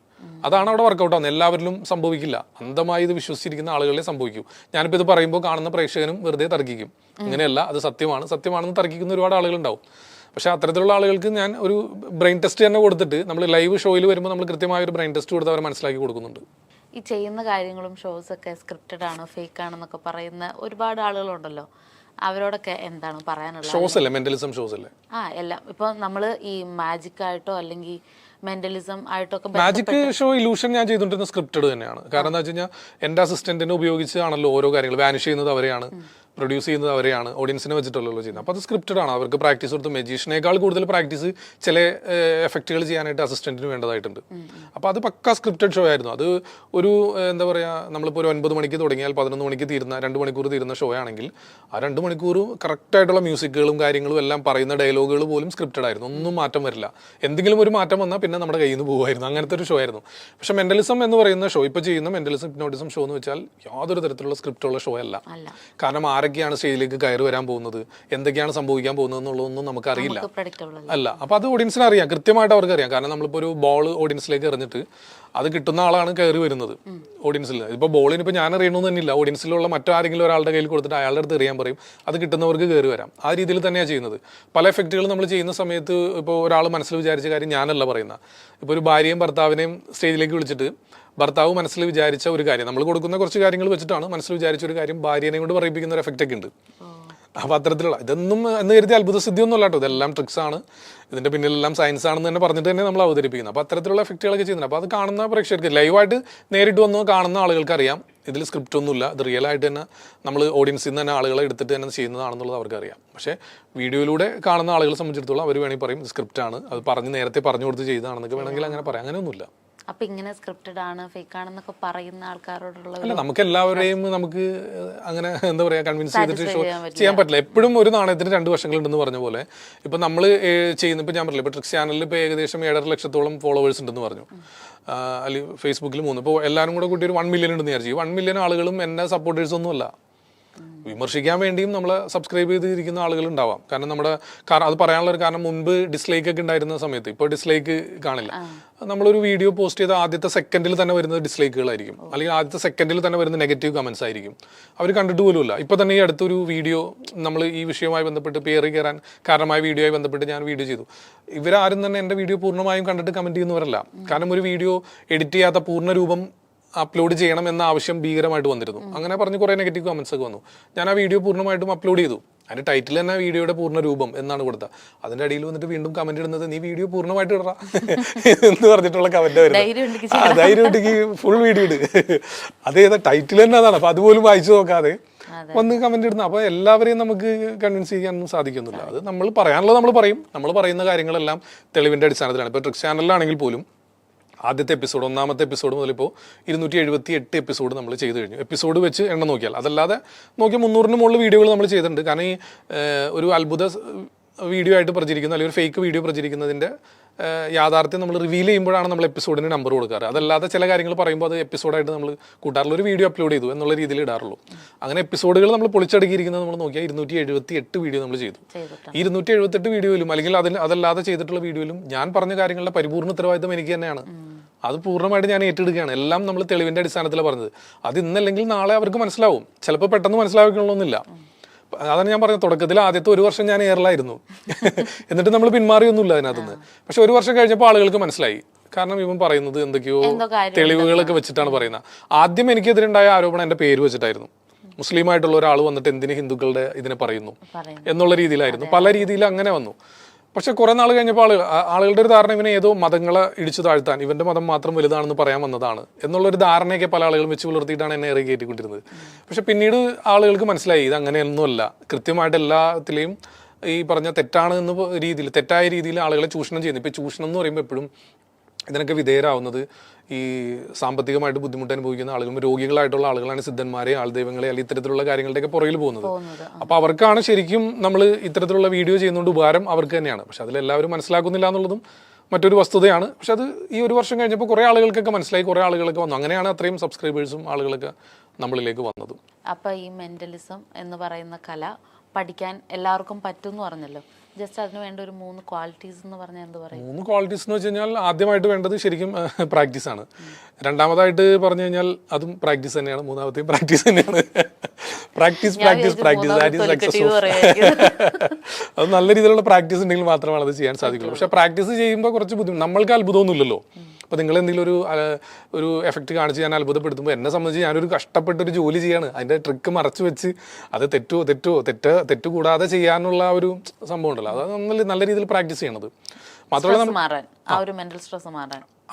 അതാണ് അവിടെ വർക്കൗട്ട് ആവുന്നത്. എല്ലാവരിലും സംഭവിക്കില്ല, അന്ധമായി ഇത് വിശ്വസിച്ചിരിക്കുന്ന ആളുകളെ സംഭവിക്കൂ. ഞാനിപ്പോൾ ഇത് പറയുമ്പോൾ കാണുന്ന പ്രേക്ഷകനും വെറുതെ തർക്കിക്കും, ഇങ്ങനെയല്ല, അത് സത്യമാണെന്ന് തർക്കിക്കുന്ന ഒരുപാട് ആളുകളുണ്ടാവും. പക്ഷേ അത്തരത്തിലുള്ള ആളുകൾക്ക് ഞാൻ ഒരു ബ്രെയിൻ ടെസ്റ്റ് തന്നെ കൊടുത്തിട്ട്, നമ്മൾ ലൈവ് ഷോയിൽ വരുമ്പോൾ നമ്മൾ കൃത്യമായ ഒരു ബ്രെയിൻ ടെസ്റ്റ് കൊടുത്ത് അവരെ മനസ്സിലാക്കി കൊടുക്കുന്നുണ്ട്. ഈ ചെയ്യുന്ന കാര്യങ്ങളും ഷോസൊക്കെ സ്ക്രിപ്റ്റഡ് ആണ്, ഫേക്ക് ആണെന്നൊക്കെ പറയുന്ന ഒരുപാട് ആളുകളുണ്ടല്ലോ, അവരോടൊക്കെ എന്താണ് പറയാനുള്ളത്? ഷോസ് അല്ലേ, മെന്റലിസം ഷോസ് അല്ലേ? എല്ലാം ഇപ്പൊ നമ്മള് ഈ മാജിക് ആയിട്ടോ അല്ലെങ്കിൽ മെന്റലിസം ആയിട്ടോ ഒക്കെ. മാജിക് ഷോ ഇലൂഷൻ ഞാൻ ചെയ്തുകൊണ്ടിരുന്ന സ്ക്രിപ്റ്റഡ് തന്നെയാണ്. കാരണം എന്താ വെച്ച് കഴിഞ്ഞാൽ എൻ്റെ അസിസ്റ്റന്റിനെ ഉപയോഗിച്ചാണല്ലോ ഓരോ കാര്യങ്ങൾ, വാനിഷ് ചെയ്യുന്നത് അവരെയാണ്, പ്രൊഡ്യൂസ് ചെയ്യുന്നത് അവരെയാണ്, ഓഡിയൻസിനെ വെച്ചിട്ടുള്ളൂ ചെയ്യുന്നത്. അപ്പോൾ അത് സ്ക്രിപ്റ്റഡ് ആണ്. അവർക്ക് പ്രാക്ടീസ് കൊടുത്ത് മെജീഷ്യനേക്കാൾ കൂടുതൽ പ്രാക്ടീസ് ചില എഫക്റ്റുകൾ ചെയ്യാനായിട്ട് അസിസ്റ്റന്റിന് വേണ്ടതായിട്ടുണ്ട്. അപ്പോൾ അത് പക്ക സ്ക്രിപ്റ്റഡ് ഷോ ആയിരുന്നു. അത് ഒരു എന്താ പറയുക, നമ്മളിപ്പോൾ ഒരു 9 മണിക്ക് തുടങ്ങിയാൽ 11 മണിക്ക് തീരുന്ന 2 മണിക്കൂർ തീരുന്ന ഷോ ആണെങ്കിൽ ആ 2 മണിക്കൂറും കറക്റ്റായിട്ടുള്ള മ്യൂസിക്കുകളും കാര്യങ്ങളും എല്ലാം പറയുന്ന ഡയലോഗുകൾ പോലും സ്ക്രിപ്റ്റഡ് ആയിരുന്നു. ഒന്നും മാറ്റം വരില്ല. എന്തെങ്കിലും ഒരു മാറ്റം വന്നാൽ പിന്നെ നമ്മുടെ കയ്യിൽ നിന്ന് പോകുമായിരുന്നു. അങ്ങനത്തെ ഒരു ഷോ ആയിരുന്നു. പക്ഷെ മെന്റലിസം എന്ന് പറയുന്ന ഷോ, ഇപ്പോൾ ചെയ്യുന്ന മെന്റലിസം ഹിപ്നോട്ടിസം ഷോ എന്ന് വെച്ചാൽ യാതൊരു തരത്തിലുള്ള സ്ക്രിപ്റ്റുള്ള ഷോ അല്ല. കാരണം ആരൊക്കെയാണ് സ്റ്റേജിലേക്ക് കയറി വരാൻ പോകുന്നത്, എന്തൊക്കെയാണ് സംഭവിക്കാൻ പോകുന്നത് എന്നുള്ളതൊന്നും നമുക്കറിയില്ല. അല്ല, അപ്പോൾ അത് ഓഡിയൻസിന് അറിയാം, കൃത്യമായിട്ട് അവർക്ക് അറിയാം. കാരണം നമ്മളിപ്പോൾ ഒരു ബോൾ ഓഡിയൻസിലേക്ക് എറിഞ്ഞിട്ട് അത് കിട്ടുന്ന ആളാണ് കയറി വരുന്നത് ഓഡിയൻസിൽ. ഇപ്പോൾ ബോളിനിപ്പോൾ ഞാൻ അറിയണമെന്ന് തന്നെ ഇല്ല, ഓഡിയൻസിലുള്ള മറ്റാരെങ്കിലും ഒരാളുടെ കയ്യിൽ കൊടുത്തിട്ട് അയാളുടെ അടുത്ത് എറിയാൻ പറയും, അത് കിട്ടുന്നവർക്ക് കയറി വരാം. ആ രീതിയിൽ തന്നെയാണ് ചെയ്യുന്നത്. പല എഫക്റ്റുകൾ നമ്മൾ ചെയ്യുന്ന സമയത്ത് ഇപ്പോൾ ഒരാൾ മനസ്സിൽ വിചാരിച്ച കാര്യം ഞാനല്ല പറയുന്നത്. ഇപ്പോൾ ഒരു ഭാര്യയും ഭർത്താവിനെയും സ്റ്റേജിലേക്ക് വിളിച്ചിട്ട് ഭർത്താവ് മനസ്സിൽ വിചാരിച്ച ഒരു കാര്യം, നമ്മൾ കൊടുക്കുന്ന കുറച്ച് കാര്യങ്ങൾ വെച്ചിട്ടാണ് മനസ്സിൽ വിചാരിച്ച ഒരു കാര്യം ഭാര്യനെ കൊണ്ട് പറയിപ്പിക്കുന്ന ഒരു എഫക്റ്റ് ഒക്കെ ഉണ്ട്. അപ്പോൾ അത്തരത്തിലുള്ള ഇതൊന്നും എന്ന് കരുതി അത്ഭുത സിദ്ധിയൊന്നും അല്ല കേട്ടോ, ഇതെല്ലാം ട്രിക്സ് ആണ്, ഇതിൻ്റെ പിന്നിലെല്ലാം സയൻസ് ആണെന്ന് തന്നെ പറഞ്ഞിട്ട് തന്നെ നമ്മൾ അവതരിപ്പിക്കുന്നത്. അപ്പോൾ അത്തരത്തിലുള്ള എഫക്റ്റുകളൊക്കെ ചെയ്യുന്നത്. അപ്പോൾ അത് കാണുന്ന പ്രേക്ഷകർക്ക്, ലൈവായിട്ട് നേരിട്ട് വന്ന് കാണുന്ന ആളുകൾക്ക് അറിയാം ഇതിൽ സ്ക്രിപ്റ്റ് ഒന്നുമില്ല, ഇത് റിയൽ ആയിട്ട് തന്നെ നമ്മൾ ഓഡിയൻസിൽ നിന്ന് തന്നെ ആളുകളെ എടുത്തിട്ട് തന്നെ ചെയ്യുന്നതാണെന്നുള്ളത് അവർക്കറിയാം. പക്ഷേ വീഡിയോയിലൂടെ കാണുന്ന ആളുകളെ സംബന്ധിച്ചിടത്തോളം അവർ വേണമെങ്കിൽ പറയും സ്ക്രിപ്റ്റാണ്, അത് നേരത്തെ പറഞ്ഞു കൊടുത്ത് ചെയ്തതാണെന്നൊക്കെ വേണമെങ്കിൽ അങ്ങനെ പറയാം. അങ്ങനെയൊന്നുമില്ല. അപ്പൊ ഇങ്ങനെ സ്ക്രിപ്റ്റഡ് ആണ്, ഫേക്ക് ആണെന്നൊക്കെ പറയുന്ന ആൾക്കാരോടുള്ള അല്ല, നമുക്ക് എല്ലാവരെയും നമുക്ക് അങ്ങനെ എന്താ പറയാ കൺവിൻസ് ചെയ്തിട്ട് ഷോ ചെയ്യാൻ പറ്റില്ല. എപ്പോഴും ഒരു നാണയത്തിന് 2 വശങ്ങളുണ്ടെന്ന് പറഞ്ഞ പോലെ ഇപ്പൊ നമ്മൾ ചെയ്യുന്ന, ഇപ്പൊ ഞാൻ പറഞ്ഞില്ല, ഇപ്പൊ ട്രിക്സ് ചാനലിൽ ഇപ്പൊ ഏകദേശം 7.5 ലക്ഷത്തോളം ഫോളോവേഴ്സ് ഉണ്ടെന്ന് പറഞ്ഞു, അല്ലെങ്കിൽ ഫേസ്ബുക്കിൽ 3. ഇപ്പോൾ എല്ലാവരും കൂടെ കൂട്ടി ഒരു 1 മില്യൺ ഉണ്ടെന്ന് വിചാരിച്ചു. ഈ 1 മില്യൺ ആളുകളും എന്നെ സപ്പോർട്ടേഴ്സ് ഒന്നും അല്ല. വിമർശിക്കാൻ വേണ്ടിയും നമ്മളെ സബ്സ്ക്രൈബ് ചെയ്തിരിക്കുന്ന ആളുകൾ ഉണ്ടാവാം. കാരണം അത് പറയാനുള്ള ഒരു കാരണം, മുൻപ് ഡിസ്ലൈക്ക് ഒക്കെ ഉണ്ടായിരുന്ന സമയത്ത് ഇപ്പോൾ ഡിസ്ലൈക്ക് കാണില്ല. നമ്മളൊരു വീഡിയോ പോസ്റ്റ് ചെയ്ത ആദ്യത്തെ സെക്കൻഡിൽ തന്നെ വരുന്നത് ഡിസ്ലൈക്കുകളായിരിക്കും, അല്ലെങ്കിൽ ആദ്യത്തെ സെക്കൻഡിൽ തന്നെ വരുന്ന നെഗറ്റീവ് കമൻസ് ആയിരിക്കും. അവർ കണ്ടിട്ട് പോലുമില്ല. ഇപ്പോൾ തന്നെ ഈ അടുത്തൊരു വീഡിയോ നമ്മൾ ഈ വിഷയവുമായി ബന്ധപ്പെട്ട് പേര് കയറാൻ കാരണമായ വീഡിയോയുമായി ബന്ധപ്പെട്ട് ഞാൻ വീഡിയോ ചെയ്തു. ഇവരാരും തന്നെ എൻ്റെ വീഡിയോ പൂർണ്ണമായും കണ്ടിട്ട് കമൻറ്റ് ചെയ്യുന്നവരല്ല. കാരണം ഒരു വീഡിയോ എഡിറ്റ് ചെയ്യാത്ത പൂർണ്ണ രൂപം അപ്ലോഡ് ചെയ്യണം എന്ന ആവശ്യം ഭീകരമായിട്ട് വന്നിരുന്നു. അങ്ങനെ പറഞ്ഞ് കുറേ നെഗറ്റീവ് കമൻസ് ഒക്കെ വന്നു. ഞാൻ ആ വീഡിയോ പൂർണ്ണമായിട്ടും അപ്ലോഡ് ചെയ്തു. അതിൻ്റെ ടൈറ്റിൽ തന്നെ വീഡിയോയുടെ പൂർണ്ണ രൂപം എന്നാണ് കൊടുത്തത്. അതിൻ്റെ അടിയിൽ വന്നിട്ട് വീണ്ടും കമന്റ് ഇടുന്നത് നീ വീഡിയോ പൂർണ്ണമായിട്ട് ഇടറ എന്ന് പറഞ്ഞിട്ടുള്ള കമന്റ് വരുന്നത്. ധൈര്യം ഉണ്ടെങ്കിൽ ഫുൾ വീഡിയോ ഇട്, അതേതാ ടൈറ്റിൽ തന്നെ അതാണ്. അപ്പൊ അതുപോലും വായിച്ചു നോക്കാതെ വന്ന് കമന്റ് ഇടുന്നത്. അപ്പോൾ എല്ലാവരെയും നമുക്ക് കൺവിൻസ് ചെയ്യാനൊന്നും സാധിക്കുന്നില്ല. അത് നമ്മൾ പറയാനുള്ളത് നമ്മൾ പറയും. നമ്മൾ പറയുന്ന കാര്യങ്ങളെല്ലാം തെളിവിൻ്റെ അടിസ്ഥാനത്തിലാണ്. ഇപ്പോൾ ട്രിക്സ് ചാനലിലാണെങ്കിൽ പോലും ആദ്യത്തെ എപ്പിസോഡ്, ഒന്നാമത്തെ എപ്പിസോഡ് മുതൽ ഇപ്പോൾ 278 എപ്പിസോഡ് നമ്മൾ ചെയ്ത് കഴിഞ്ഞു. എപ്പിസോഡ് വെച്ച് എണ്ണം നോക്കിയാൽ, അതല്ലാതെ നോക്കിയാൽ 300-ന് മുകളിൽ വീഡിയോകൾ നമ്മൾ ചെയ്തിട്ടുണ്ട്. കാരണം ഈ ഒരു അത്ഭുത വീഡിയോ ആയിട്ട് പ്രചരിക്കുന്ന അല്ലെങ്കിൽ ഒരു ഫേക്ക് വീഡിയോ പ്രചരിക്കുന്നതിൻ്റെ യാഥാർത്ഥ്യം നമ്മൾ റിവീൽ ചെയ്യുമ്പോഴാണ് നമ്മൾ എപ്പിസോഡിന് നമ്പർ കൊടുക്കാറ്. അതല്ലാതെ ചില കാര്യങ്ങൾ പറയുമ്പോൾ അത് എപ്പിസോഡായിട്ട് നമ്മൾ കൂട്ടാറില്ല, ഒരു വീഡിയോ അപ്ലോഡ് ചെയ്തു എന്നുള്ള രീതിയിൽ ഇടാറുള്ളൂ. അങ്ങനെ എപ്പിസോഡുകൾ നമ്മൾ പൊളിച്ചടുക്കിയിരിക്കുന്നത് നമ്മൾ നോക്കിയാൽ 278 വീഡിയോ നമ്മൾ ചെയ്തു. ഈ 278 വീഡിയോയിലും അല്ലെങ്കിൽ അതല്ലാതെ ചെയ്തിട്ടുള്ള വീഡിയോയിലും ഞാൻ പറഞ്ഞ കാര്യങ്ങളുടെ പരിപൂർണ്ണ ഉത്തരവാദിത്തം എനിക്ക് തന്നെയാണ്. അത് പൂർണ്ണമായിട്ട് ഞാൻ ഏറ്റെടുക്കുകയാണ്. എല്ലാം നമ്മൾ തെളിവിൻ്റെ അടിസ്ഥാനത്തിലാണ് പറഞ്ഞത്. അത് ഇന്നല്ലെങ്കിൽ നാളെ അവർക്ക് മനസ്സിലാവും. ചിലപ്പോൾ പെട്ടെന്ന് മനസ്സിലാക്കണമെന്നില്ല. അതാണ് ഞാൻ പറഞ്ഞത്, തുടക്കത്തിൽ ആദ്യത്തെ 1 വർഷം ഞാൻ എയറിലായിരുന്നു. എന്നിട്ട് നമ്മൾ പിന്മാറിയൊന്നുമില്ല അതിനകത്തുനിന്ന്. പക്ഷെ 1 വർഷം കഴിഞ്ഞപ്പോൾ ആളുകൾക്ക് മനസ്സിലായി. കാരണം ഇവൻ പറയുന്നത് എന്തൊക്കെയോ തെളിവുകളൊക്കെ വെച്ചിട്ടാണ് പറയുന്നത്. ആദ്യം എനിക്കെതിരുണ്ടായ ആരോപണം എൻ്റെ പേര് വെച്ചിട്ടായിരുന്നു. മുസ്ലിമായിട്ടുള്ള ഒരാൾ വന്നിട്ട് എന്തിന് ഹിന്ദുക്കളുടെ ഇതിനെ പറയുന്നു എന്നുള്ള രീതിയിലായിരുന്നു. പല രീതിയിൽ അങ്ങനെ വന്നു. പക്ഷെ കുറെ നാൾ കഴിഞ്ഞപ്പോൾ ആളുകളുടെ ഒരു ധാരണ ഇവനെ ഏതോ മതങ്ങളെ ഇടിച്ചു താഴ്ത്താൻ, ഇവന്റെ മതം മാത്രം വലുതാണെന്ന് പറയാൻ വന്നതാണ് എന്നുള്ളൊരു ധാരണയൊക്കെ പല ആളുകളും വെച്ച് പുലർത്തിയിട്ടാണ് എന്നെ ഇറങ്ങി കയറ്റിക്കൊണ്ടിരുന്നത്. പക്ഷെ പിന്നീട് ആളുകൾക്ക് മനസ്സിലായി ഇത് അങ്ങനെയൊന്നുമല്ല. കൃത്യമായിട്ട് എല്ലാത്തിലെയും ഈ പറഞ്ഞ തെറ്റാണ് എന്ന രീതിയിൽ, തെറ്റായ രീതിയിൽ ആളുകളെ ചൂഷണം ചെയ്യുന്നു. ഇപ്പം ചൂഷണം എന്ന് പറയുമ്പോൾ എപ്പോഴും ഇതിനൊക്കെ വിധേയരാവുന്നത് ഈ സാമ്പത്തികമായിട്ട് ബുദ്ധിമുട്ട് അനുഭവിക്കുന്ന ആളുകളും രോഗികളായിട്ടുള്ള ആളുകളാണ് സിദ്ധന്മാരെ, ആൾദൈവങ്ങളെ അല്ലെങ്കിൽ ഇത്തരത്തിലുള്ള കാര്യങ്ങളുടെയൊക്കെ പുറകിൽ പോകുന്നത്. അപ്പോൾ അവർക്കാണ് ശരിക്കും നമ്മൾ ഇത്തരത്തിലുള്ള വീഡിയോ ചെയ്യുന്നതുകൊണ്ട് ഉപകാരം അവർക്ക് തന്നെയാണ്. പക്ഷെ അതിലെല്ലാവരും മനസ്സിലാക്കുന്നില്ല എന്നുള്ളതും മറ്റൊരു വസ്തുതയാണ്. പക്ഷെ അത് ഈ 1 വർഷം കഴിഞ്ഞപ്പോൾ കുറേ ആളുകൾക്കൊക്കെ മനസ്സിലായി, കുറേ ആളുകളൊക്കെ വന്നു. അങ്ങനെയാണ് അത്രയും സബ്സ്ക്രൈബേഴ്സും ആളുകളൊക്കെ നമ്മളിലേക്ക് വന്നതും. അപ്പോൾ ഈ മെന്റലിസം എന്ന് പറയുന്ന കല പഠിക്കാൻ എല്ലാവർക്കും പറ്റും എന്ന് പറഞ്ഞല്ലോ. ജസ്റ്റ് അതിന് വേണ്ട ഒരു 3 ക്വാളിറ്റീസ് എന്ന് പറഞ്ഞാൽ എന്ത് പറയും? 3 ക്വാളിറ്റീസ് എന്ന് വെച്ച് കഴിഞ്ഞാൽ ആദ്യമായിട്ട് വേണ്ടത് ശരിക്കും പ്രാക്ടീസ് ആണ്. രണ്ടാമതായിട്ട് പറഞ്ഞു കഴിഞ്ഞാൽ അതും പ്രാക്ടീസ് തന്നെയാണ്. മൂന്നാമത്തെയും പ്രാക്ടീസ് തന്നെയാണ്. Practice practice practice that is successful. അത് നല്ല രീതിയിലുള്ള പ്രാക്ടീസ് ഉണ്ടെങ്കിൽ മാത്രമാണ് അത് ചെയ്യാൻ സാധിക്കുള്ളൂ. പക്ഷെ പ്രാക്ടീസ് ചെയ്യുമ്പോൾ കുറച്ച് ബുദ്ധിമുട്ട്. നമ്മൾക്ക് അത്ഭുതമൊന്നുമില്ലല്ലോ. അപ്പോൾ നിങ്ങൾ എന്തെങ്കിലും ഒരു എഫക്റ്റ് കാണിച്ച് ഞാൻ അത്ഭുതപ്പെടുത്തുമ്പോൾ എന്നെ സംബന്ധിച്ച് ഞാനൊരു കഷ്ടപ്പെട്ടൊരു ജോലി ചെയ്യാണ്. അതിൻ്റെ ട്രിക്ക് മറച്ചു വെച്ച് അത് തെറ്റ് കൂടാതെ ചെയ്യാനുള്ള ഒരു സംഭവം ഉണ്ടല്ലോ, അത് നല്ല രീതിയിൽ പ്രാക്ടീസ് ചെയ്യണത്. മാത്രമല്ല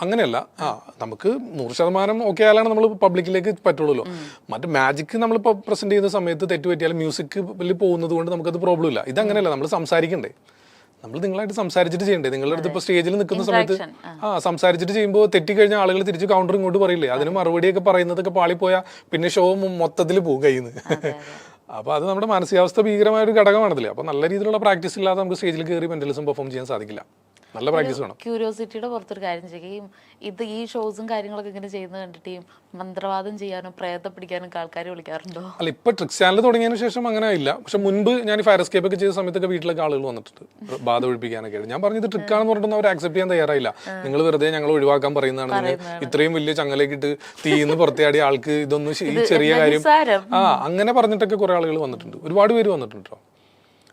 അങ്ങനെയല്ല, നമുക്ക് 100% ഓക്കെ ആയാലാണ് നമ്മൾ പബ്ലിക്കിലേക്ക് പറ്റുള്ളൂ. മറ്റേ മാജിക് നമ്മളിപ്പോൾ പ്രസന്റ് ചെയ്യുന്ന സമയത്ത് തെറ്റ് പറ്റിയാൽ മ്യൂസിക്കിൽ പോകുന്നത് കൊണ്ട് നമുക്കത് പ്രോബ്ലം ഇല്ല. ഇതങ്ങനെയല്ല, നമ്മൾ സംസാരിക്കണ്ടേ, നമ്മൾ നിങ്ങളായിട്ട് സംസാരിച്ചിട്ട് ചെയ്യണ്ടേ. നിങ്ങളുടെ അടുത്ത് ഇപ്പോൾ സ്റ്റേജിൽ നിൽക്കുന്ന സമയത്ത് സംസാരിച്ചിട്ട് ചെയ്യുമ്പോൾ തെറ്റിക്കഴിഞ്ഞാൽ ആളുകൾ തിരിച്ച് കൗണ്ടർ ഇങ്ങോട്ട് പറയില്ലേ, അതിന് മറുപടിയൊക്കെ പറയുന്നതൊക്കെ പാളിപ്പോയാൽ പിന്നെ ഷോ മൊത്തത്തിൽ പോകും കയ്യിൽ നിന്ന്. അപ്പോൾ അത് നമ്മുടെ മാനസികാവസ്ഥ ഭീകരമായ ഒരു ഘടകമാണതില്ലേ. അപ്പോൾ നല്ല രീതിയിലുള്ള പ്രാക്ടീസ് ഇല്ലാതെ നമുക്ക് സ്റ്റേജിൽ കയറി മെന്റലിസം പെർഫോം ചെയ്യാൻ സാധിക്കില്ല. നല്ല പ്രാക്ടീസ് വേണം. ക്യൂരിയോസിറ്റിയുടെ പുറത്തൊരു കാര്യം ചെയ്യും, ഈ ഷോസും കാര്യങ്ങളൊക്കെ ഇങ്ങനെ ചെയ്യുന്നത് കണ്ടിട്ട് മന്ത്രവാദം ചെയ്യാനും പ്രേതം പിടിക്കാനും ആൾക്കാർ വിളിക്കാറുണ്ടോ? അല്ല, ഇപ്പൊ ട്രിക്സ് ചാനൽ തുടങ്ങിയതിന് ശേഷം അങ്ങനെ ഇല്ല. പക്ഷെ മുൻപ് ഞാൻ ഫയർ എസ്കേപ്പ് ഒക്കെ ചെയ്ത സമയത്തൊക്കെ വീട്ടിലൊക്കെ ആളുകൾ വന്നിട്ടുണ്ട് ബാധ ഒഴിപ്പിക്കാനൊക്കെ. ഞാൻ പറഞ്ഞത് ട്രിക്കാണെന്ന് പറഞ്ഞിട്ടൊന്നും അവർ ആക്സെപ്റ്റ് ചെയ്യാൻ തയ്യാറായില്ല. നിങ്ങൾ വെറുതെ ഞങ്ങൾ ഒഴിവാക്കാൻ പറയുന്നതാണ്, ഇത്രയും വലിയ ചങ്ങലേക്കിട്ട് തീയിന്ന് പുറത്തിയാടി ആൾക്ക് ഇതൊന്നും ഈ ചെറിയ കാര്യം അങ്ങനെ പറഞ്ഞിട്ടൊക്കെ കുറെ ആളുകൾ വന്നിട്ടുണ്ട്, ഒരുപാട് പേര് വന്നിട്ടുണ്ട് കേട്ടോ.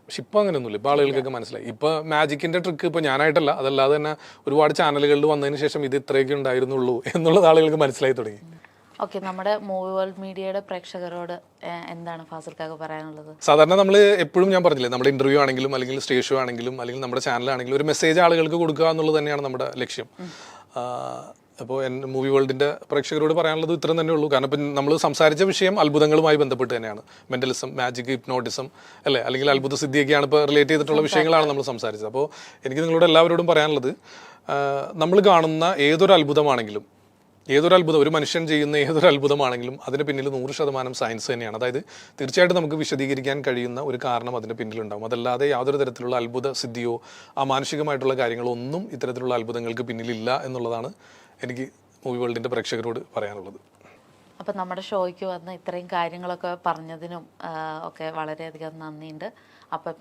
പക്ഷെ ഇപ്പം അങ്ങനെയൊന്നുമില്ല. ഇപ്പോൾ ആളുകൾക്കൊക്കെ മനസ്സിലായി. ഇപ്പോൾ മാജിക്കിൻ്റെ ട്രിക്ക് ഇപ്പോൾ ഞാനായിട്ടല്ല, അതല്ലാതെ തന്നെ ഒരുപാട് ചാനലുകളിൽ വന്നതിന് ശേഷം ഇത് ഇത്രയൊക്കെ ഉണ്ടായിരുന്നുള്ളൂ എന്നുള്ളത് ആളുകൾക്ക് മനസ്സിലായി തുടങ്ങി. ഓക്കെ, നമ്മുടെ മൂവി വേൾഡ് മീഡിയയുടെ പ്രേക്ഷകരോട് എന്താണ് ഫാസിൽക്കാക്ക് പറയാനുള്ളത്? സാധാരണ നമ്മൾ എപ്പോഴും ഞാൻ പറഞ്ഞില്ലേ, നമ്മുടെ ഇന്റർവ്യൂ ആണെങ്കിലും അല്ലെങ്കിൽ സ്റ്റേജ് ഷോ ആണെങ്കിലും അല്ലെങ്കിൽ നമ്മുടെ ചാനലാണെങ്കിലും ഒരു മെസ്സേജ് ആളുകൾക്ക് കൊടുക്കുക എന്നുള്ളത് തന്നെയാണ് നമ്മുടെ ലക്ഷ്യം. അപ്പോൾ മൂവി വേൾഡിൻ്റെ പ്രേക്ഷകരോട് പറയാനുള്ളത് ഇത്രയും തന്നെ ഉള്ളൂ. കാരണം ഇപ്പം നമ്മൾ സംസാരിച്ച വിഷയം അത്ഭുതങ്ങളുമായി ബന്ധപ്പെട്ട് തന്നെയാണ്. മെന്റലിസം, മാജിക്, ഹിപ്നോട്ടിസം അല്ലേ, അല്ലെങ്കിൽ അത്ഭുത സിദ്ധിയൊക്കെയാണ് ഇപ്പോൾ റിലേറ്റ് ചെയ്തിട്ടുള്ള വിഷയങ്ങളാണ് നമ്മൾ സംസാരിച്ചത്. അപ്പോൾ എനിക്ക് നിങ്ങളോട് എല്ലാവരോടും പറയാനുള്ളത്, നമ്മൾ കാണുന്ന ഏതൊരു അത്ഭുതമാണെങ്കിലും, ഒരു മനുഷ്യൻ ചെയ്യുന്ന ഏതൊരു അത്ഭുതമാണെങ്കിലും അതിന് പിന്നിൽ 100% സയൻസ് തന്നെയാണ്. അതായത് തീർച്ചയായിട്ടും നമുക്ക് വിശദീകരിക്കാൻ കഴിയുന്ന ഒരു കാരണം അതിൻ്റെ പിന്നിലുണ്ടാകും. അതല്ലാതെ യാതൊരു തരത്തിലുള്ള അത്ഭുത സിദ്ധിയോ മാനുഷികമായിട്ടുള്ള കാര്യങ്ങളോ ഒന്നും ഇത്തരത്തിലുള്ള അത്ഭുതങ്ങൾക്ക് പിന്നിലില്ല എന്നുള്ളതാണ് എനിക്ക് മൂവി വേൾഡിൻ്റെ പ്രേക്ഷകരോട് പറയാനുള്ളത്. അപ്പം നമ്മുടെ ഷോയ്ക്ക് വന്ന് ഇത്രയും കാര്യങ്ങളൊക്കെ പറഞ്ഞതിനും ഒക്കെ വളരെയധികം നന്ദിയുണ്ട്. അപ്പം